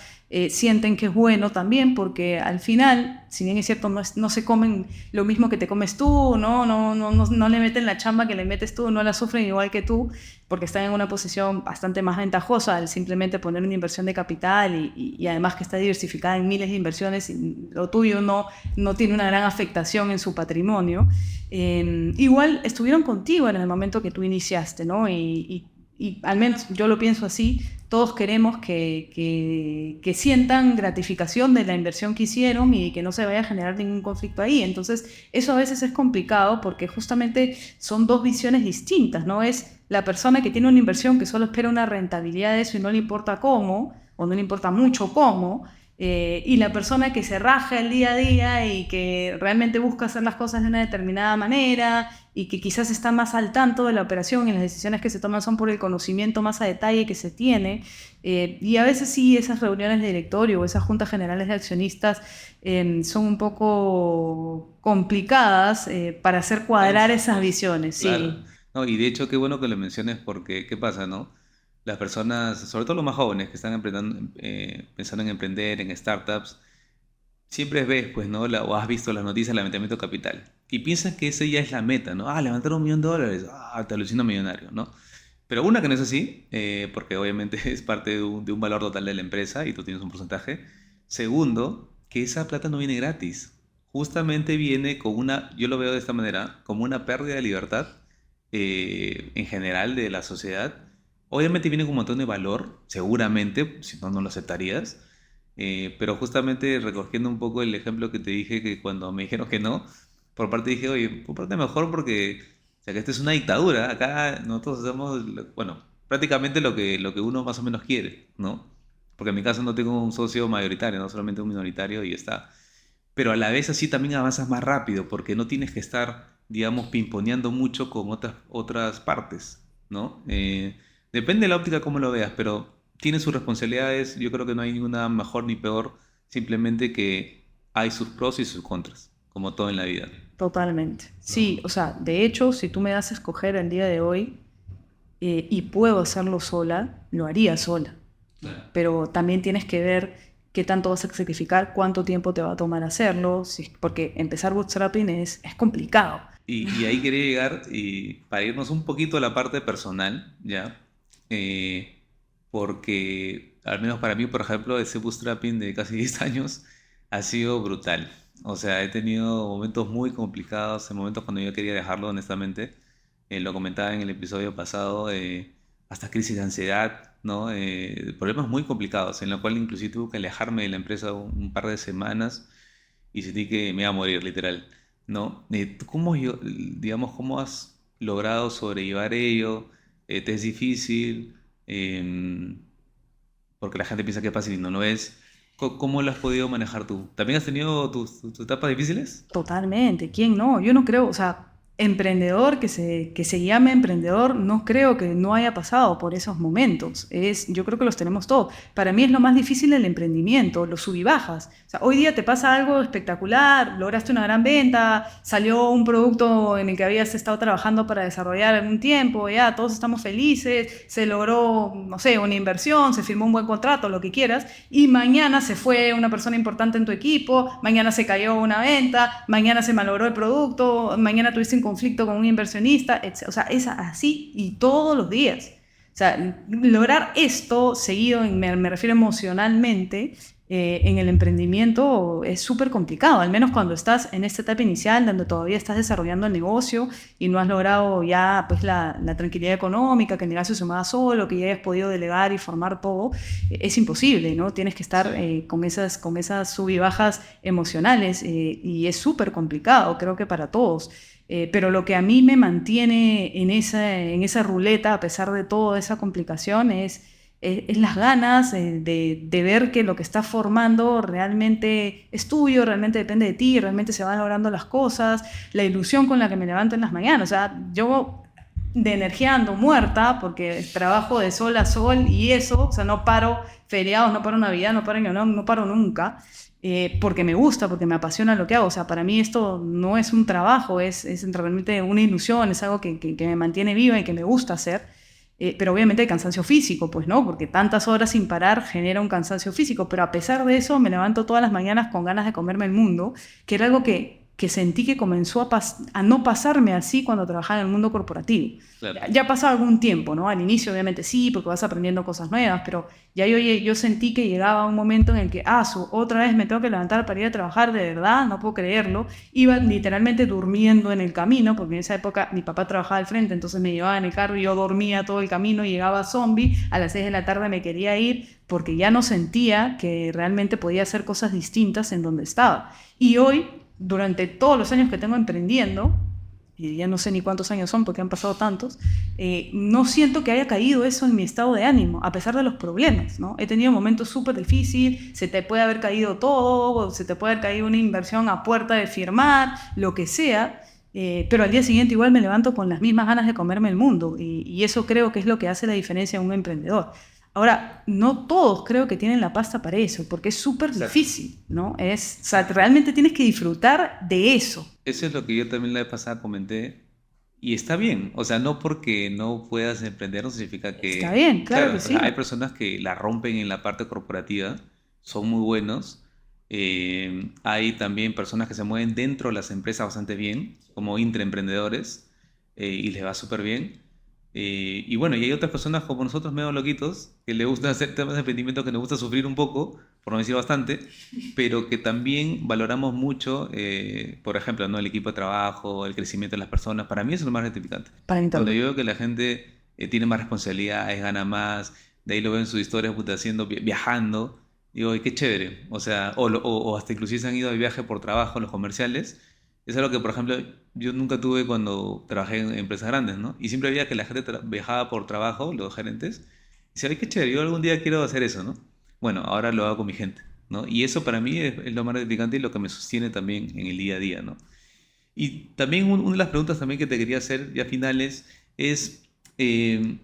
sienten que es bueno también, porque al final, si bien es cierto, no se comen lo mismo que te comes tú, no le meten la chamba que le metes tú, no la sufren igual que tú, porque están en una posición bastante más ventajosa al simplemente poner una inversión de capital y además que está diversificada en miles de inversiones y lo tuyo no tiene una gran afectación en su patrimonio. Igual estuvieron contigo en el momento que tú iniciaste, ¿no? Y al menos yo lo pienso así, todos queremos que sientan gratificación de la inversión que hicieron y que no se vaya a generar ningún conflicto ahí. Entonces, eso a veces es complicado porque justamente son dos visiones distintas, ¿no? Es la persona que tiene una inversión que solo espera una rentabilidad de eso y no le importa cómo, o no le importa mucho cómo, y la persona que se raja el día a día y que realmente busca hacer las cosas de una determinada manera y que quizás está más al tanto de la operación y las decisiones que se toman son por el conocimiento más a detalle que se tiene. Y a veces sí, esas reuniones de directorio o esas juntas generales de accionistas son un poco complicadas para hacer cuadrar esas Tensas. visiones, Claro. sí. No, y de hecho, qué bueno que lo menciones porque, ¿qué pasa, no? Las personas, sobre todo los más jóvenes que están pensando en emprender, en startups, siempre ves, pues, ¿no? O has visto las noticias del levantamiento de capital y piensas que esa ya es la meta, ¿no? Ah, levantar $1 millón, te alucino millonario, ¿no? Pero una que no es así, porque obviamente es parte de un valor total de la empresa y tú tienes un porcentaje. Segundo, que esa plata no viene gratis. Justamente viene yo lo veo de esta manera, como una pérdida de libertad en general de la sociedad. Obviamente viene con un montón de valor, seguramente, si no, no lo aceptarías. Pero justamente recogiendo un poco el ejemplo que te dije, que cuando me dijeron que no, por parte dije, oye, por parte mejor porque, o sea, que esta es una dictadura. Acá nosotros hacemos, bueno, prácticamente lo que uno más o menos quiere, ¿no? Porque en mi caso no tengo un socio mayoritario, no solamente un minoritario y ya está. Pero a la vez así también avanzas más rápido porque no tienes que estar, digamos, pimponeando mucho con otras partes, ¿no? Depende de la óptica cómo lo veas, pero tiene sus responsabilidades. Yo creo que no hay ninguna mejor ni peor, simplemente que hay sus pros y sus contras, como todo en la vida, Totalmente. ¿no? Sí, o sea, de hecho, si tú me das a escoger el día de hoy y puedo hacerlo sola, lo haría sola. Claro. Pero también tienes que ver qué tanto vas a sacrificar, cuánto tiempo te va a tomar hacerlo, porque empezar bootstrapping es complicado. Y ahí quería llegar y para irnos un poquito a la parte personal, ¿ya? Eh, Porque al menos para mí, por ejemplo, ese bootstrapping de casi 10 años ha sido brutal. O sea, he tenido momentos muy complicados, en momentos cuando yo quería dejarlo, honestamente. lo comentaba en el episodio pasado, hasta crisis de ansiedad, ¿no? Problemas muy complicados, en lo cual inclusive tuve que alejarme de la empresa un par de semanas y sentí que me iba a morir, literal, ¿no? ¿Tú digamos, cómo has logrado sobrellevar ello? ¿Te es difícil? Em, Porque la gente piensa que es fácil y no lo es. ¿Cómo lo has podido manejar tú? ¿También has tenido tus etapas difíciles? Totalmente, ¿quién no? Yo no creo, o sea, emprendedor que se llame emprendedor, no creo que no haya pasado por esos momentos. Yo creo que los tenemos todos. Para mí es lo más difícil el emprendimiento, los sub y bajas. O sea, hoy día te pasa algo espectacular, lograste una gran venta, salió un producto en el que habías estado trabajando para desarrollar algún tiempo, ya todos estamos felices, se logró, no sé, una inversión, se firmó un buen contrato, lo que quieras, y mañana se fue una persona importante en tu equipo, mañana se cayó una venta, mañana se malogró el producto, mañana tuviste un conflicto con un inversionista, etc. O sea, es así y todos los días. O sea, lograr esto seguido, me refiero emocionalmente, en el emprendimiento es súper complicado, al menos cuando estás en esta etapa inicial, donde todavía estás desarrollando el negocio y no has logrado ya pues, la tranquilidad económica, que el negocio se mueva solo, que ya hayas podido delegar y formar todo, es imposible, ¿no? Tienes que estar con esas sub y bajas emocionales y es súper complicado, creo que para todos. Pero lo que a mí me mantiene en esa ruleta, a pesar de toda esa complicación, es las ganas de ver que lo que estás formando realmente es tuyo, realmente depende de ti, realmente se van logrando las cosas, la ilusión con la que me levanto en las mañanas. O sea, yo de energía ando muerta porque trabajo de sol a sol y eso, o sea, no paro feriados, no paro Navidad, no paro, no paro nunca. Porque me gusta, porque me apasiona lo que hago. O sea, para mí esto no es un trabajo, es realmente una ilusión, es algo que me mantiene viva y que me gusta hacer. Pero obviamente hay cansancio físico, pues no, porque tantas horas sin parar genera un cansancio físico. Pero a pesar de eso, me levanto todas las mañanas con ganas de comerme el mundo, que era algo que sentí que comenzó a no pasarme así cuando trabajaba en el mundo corporativo. Claro. Ya ha pasado algún tiempo, ¿no? Al inicio obviamente sí, porque vas aprendiendo cosas nuevas, pero ya yo sentí que llegaba un momento en el que, otra vez me tengo que levantar para ir a trabajar, de verdad, no puedo creerlo. Iba literalmente durmiendo en el camino, porque en esa época mi papá trabajaba al frente, entonces me llevaba en el carro y yo dormía todo el camino, llegaba zombie, a las 6 de la tarde me quería ir, porque ya no sentía que realmente podía hacer cosas distintas en donde estaba. Y hoy, durante todos los años que tengo emprendiendo, y ya no sé ni cuántos años son porque han pasado tantos, no siento que haya caído eso en mi estado de ánimo, a pesar de los problemas, ¿no? He tenido momentos súper difíciles, se te puede haber caído todo, se te puede haber caído una inversión a puerta de firmar, lo que sea, pero al día siguiente igual me levanto con las mismas ganas de comerme el mundo, y eso creo que es lo que hace la diferencia en un emprendedor. Ahora, no todos creo que tienen la pasta para eso, porque es súper difícil, ¿no? O sea, realmente tienes que disfrutar de eso. Eso es lo que yo también la vez pasada comenté. Y está bien. O sea, no porque no puedas emprender no significa Está que... bien, claro Claro, que o sea, sí. hay personas que la rompen en la parte corporativa, son muy buenos. Hay también personas que se mueven dentro de las empresas bastante bien, como intraemprendedores, y les va súper bien. Y bueno, y hay otras personas como nosotros, medio loquitos, que les gusta hacer temas de emprendimiento, que nos gusta sufrir un poco, por no decir bastante, pero que también valoramos mucho, por ejemplo, ¿no? El equipo de trabajo, el crecimiento de las personas. Para mí eso es lo más gratificante. Para mí Cuando también. yo veo que la gente tiene más responsabilidades, gana más, de ahí lo veo en sus historias, puta, viajando, digo, "Ay, qué chévere". O sea, o hasta inclusive se han ido de viaje por trabajo, los comerciales. Es algo que, por ejemplo, yo nunca tuve cuando trabajé en empresas grandes, ¿no? Y siempre veía que la gente viajaba por trabajo, los gerentes, y decía, "Ay, qué chévere, yo algún día quiero hacer eso", ¿no? Bueno, ahora lo hago con mi gente, ¿no? Y eso para mí es lo más gratificante y lo que me sostiene también en el día a día, ¿no? Y también una de las preguntas también que te quería hacer ya finales es,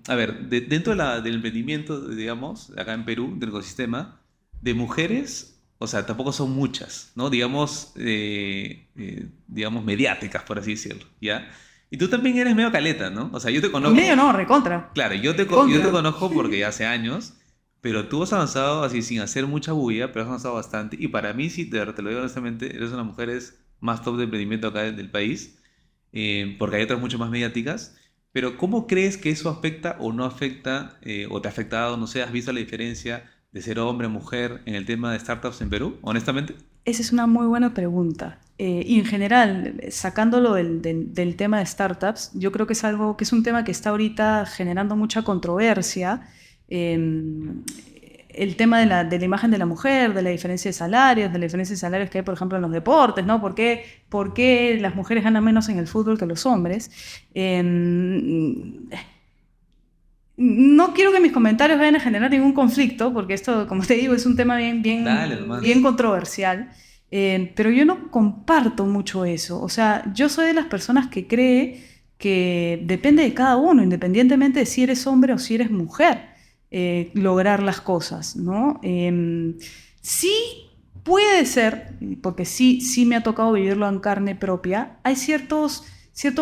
a ver, dentro del emprendimiento, digamos, acá en Perú, del ecosistema, de mujeres, o sea, tampoco son muchas, ¿no? Digamos, mediáticas, por así decirlo, ¿ya? Y tú también eres medio caleta, ¿no? O sea, yo te Medio conozco, no, recontra. claro, yo te Recontra. conozco porque ya hace años, pero tú has avanzado así sin hacer mucha bulla, pero has avanzado bastante. Y para mí, sí, te lo digo honestamente, eres una de las mujeres más top de emprendimiento acá del país, porque hay otras mucho más mediáticas. Pero ¿cómo crees que eso afecta o no afecta, o te ha afectado, no sé, has visto la diferencia de ser hombre o mujer en el tema de startups en Perú, honestamente? Esa es una muy buena pregunta. Y en general, sacándolo del tema de startups, yo creo que es algo que es un tema que está ahorita generando mucha controversia. Eh, el tema de la imagen de la mujer, de la diferencia de salarios, de la diferencia de salarios que hay, por ejemplo, en los deportes, ¿no? Por qué las mujeres ganan menos en el fútbol que los hombres? No quiero que mis comentarios vayan a generar ningún conflicto, porque esto, como te digo, es un tema Dale nomás. bien controversial, pero yo no comparto mucho eso. O sea, yo soy de las personas que cree que depende de cada uno, independientemente de si eres hombre o si eres mujer, lograr las cosas, ¿no? Sí puede ser, porque sí me ha tocado vivirlo en carne propia, hay cierto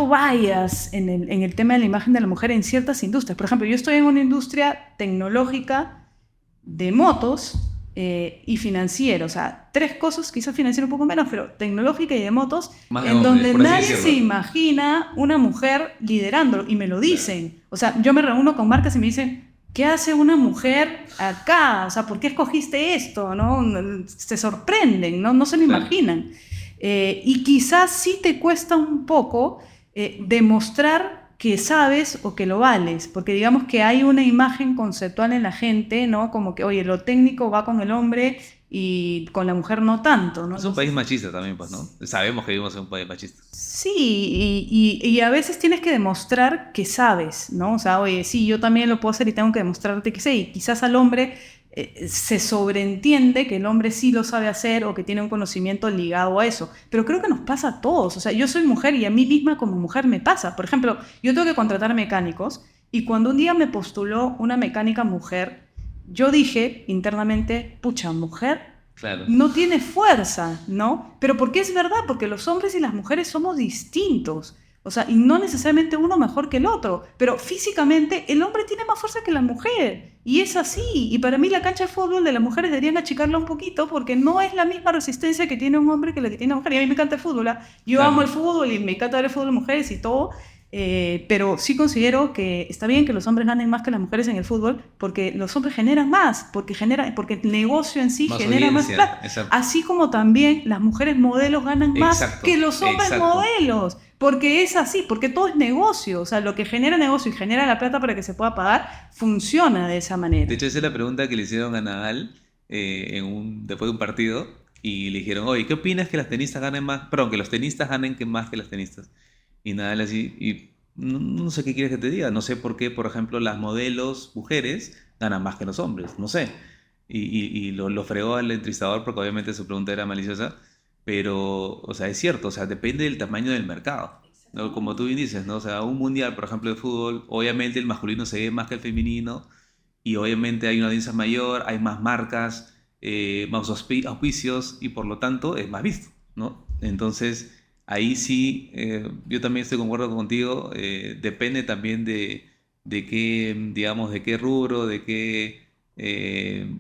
bias en el tema de la imagen de la mujer en ciertas industrias. Por ejemplo, yo estoy en una industria tecnológica de motos y financiera, o sea, tres cosas, quizás financiera un poco menos, pero tecnológica y de motos, Más de en hombres, donde por así nadie decirlo. se imagina una mujer liderándolo, y me lo dicen. O sea, yo me reúno con marcas y me dicen, ¿qué hace una mujer acá? O sea, ¿por qué escogiste esto? ¿No? Se sorprenden, ¿no? No se lo Claro. imaginan. Y quizás sí te cuesta un poco demostrar que sabes o que lo vales, porque digamos que hay una imagen conceptual en la gente, ¿no? Como que, oye, lo técnico va con el hombre y con la mujer no tanto, ¿no? Es un país machista también, pues, ¿no? Sabemos que vivimos en un país machista. Sí, y a veces tienes que demostrar que sabes, ¿no? O sea, oye, sí, yo también lo puedo hacer y tengo que demostrarte que sé. Y quizás al hombre se sobreentiende que el hombre sí lo sabe hacer o que tiene un conocimiento ligado a eso. Pero creo que nos pasa a todos. O sea, yo soy mujer y a mí misma como mujer me pasa. Por ejemplo, yo tengo que contratar mecánicos y cuando un día me postuló una mecánica mujer, yo dije internamente, pucha, mujer Claro. no tiene fuerza, ¿no? Pero porque es verdad, porque los hombres y las mujeres somos distintos. O sea, y no necesariamente uno mejor que el otro, pero físicamente el hombre tiene más fuerza que la mujer. Y es así. Y para mí la cancha de fútbol de las mujeres deberían achicarla un poquito porque no es la misma resistencia que tiene un hombre que la que tiene una mujer. Y a mí me encanta el fútbol. ¿Ah? Yo Claro. amo el fútbol y me encanta ver el fútbol de mujeres y todo. Pero sí considero que está bien que los hombres ganen más que las mujeres en el fútbol porque los hombres generan más, porque el negocio en sí Más genera más audiencia, plata. exacto. Así como también las mujeres modelos ganan más Exacto, que los hombres exacto. modelos. Porque es así, porque todo es negocio. O sea, lo que genera negocio y genera la plata para que se pueda pagar, funciona de esa manera. De hecho, esa es la pregunta que le hicieron a Nadal después de un partido y le dijeron, oye, ¿qué opinas que las tenistas ganen más? Perdón, que los tenistas ganen más que las tenistas. Y Nadal así, y no sé qué quieres que te diga, no sé por qué, por ejemplo, las modelos mujeres ganan más que los hombres, no sé. Y lo fregó al entrevistador porque obviamente su pregunta era maliciosa, pero, o sea, es cierto, o sea, depende del tamaño del mercado, ¿no? Como tú bien dices, ¿no? O sea, un mundial, por ejemplo, de fútbol, obviamente el masculino se ve más que el femenino, y obviamente hay una audiencia mayor, hay más marcas, más auspicios y por lo tanto es más visto, ¿no? Entonces, ahí sí, yo también estoy de acuerdo contigo, depende también de qué, digamos, de qué rubro, de qué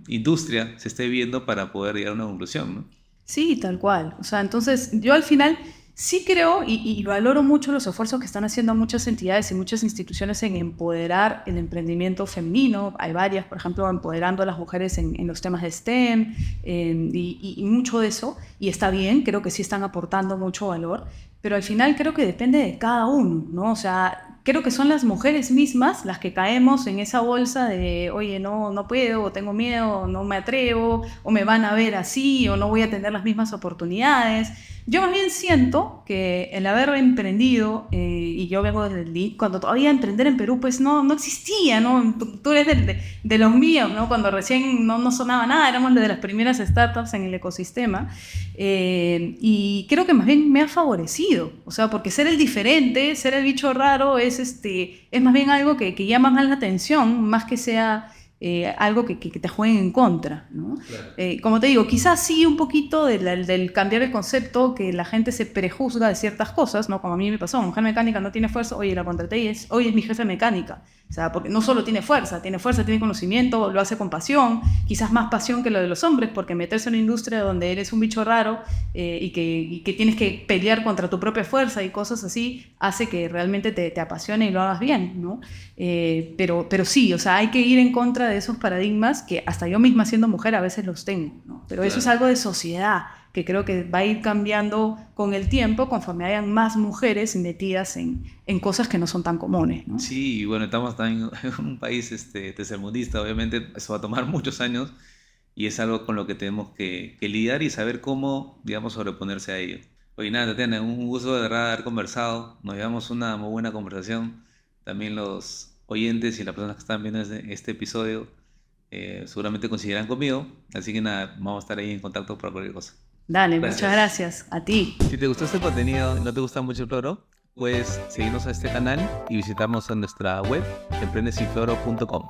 industria se esté viendo para poder llegar a una conclusión, ¿no? Sí, tal cual. O sea, entonces yo al final sí creo y valoro mucho los esfuerzos que están haciendo muchas entidades y muchas instituciones en empoderar el emprendimiento femenino. Hay varias, por ejemplo, empoderando a las mujeres en los temas de STEM y mucho de eso. Y está bien, creo que sí están aportando mucho valor, pero al final creo que depende de cada uno, ¿no? O sea, creo que son las mujeres mismas las que caemos en esa bolsa de, oye, no puedo, o tengo miedo, no me atrevo, o me van a ver así, o no voy a tener las mismas oportunidades. Yo más bien siento que el haber emprendido, y yo vengo desde el LIC, cuando todavía emprender en Perú pues no existía, ¿no? Tú eres de los míos, ¿no? Cuando recién no sonaba nada, éramos de las primeras startups en el ecosistema, y creo que más bien me ha favorecido, o sea, porque ser el diferente, ser el bicho raro es más bien algo que llama más la atención, más que sea algo que te jueguen en contra, ¿no? Claro. Como te digo, quizás sí un poquito del cambiar el concepto, que la gente se prejuzga de ciertas cosas, ¿no? Como a mí me pasó, mujer mecánica no tiene fuerza, oye, la contraté y hoy es mi jefe mecánica. O sea, porque no solo tiene fuerza, tiene conocimiento, lo hace con pasión, quizás más pasión que lo de los hombres, porque meterse en una industria donde eres un bicho raro y que tienes que pelear contra tu propia fuerza y cosas así, hace que realmente te apasione y lo hagas bien, ¿no? Pero sí, o sea, hay que ir en contra de esos paradigmas que hasta yo misma siendo mujer a veces los tengo, ¿no? Pero eso es Claro. algo de sociedad. que creo que va a ir cambiando con el tiempo conforme hayan más mujeres metidas en cosas que no son tan comunes, ¿no? Sí, y bueno, estamos también en un país tercermundista, obviamente eso va a tomar muchos años y es algo con lo que tenemos que lidiar y saber cómo, digamos, sobreponerse a ello. Oye, nada, Tatiana, un gusto de verdad haber conversado, nos llevamos una muy buena conversación, también los oyentes y las personas que están viendo este episodio seguramente coincidirán conmigo, así que nada, vamos a estar ahí en contacto para cualquier cosa. Dale, Gracias. muchas gracias. A ti. Si te gustó este contenido y no te gusta mucho el cloro, puedes seguirnos a este canal y visitarnos en nuestra web emprendesinfloro.com.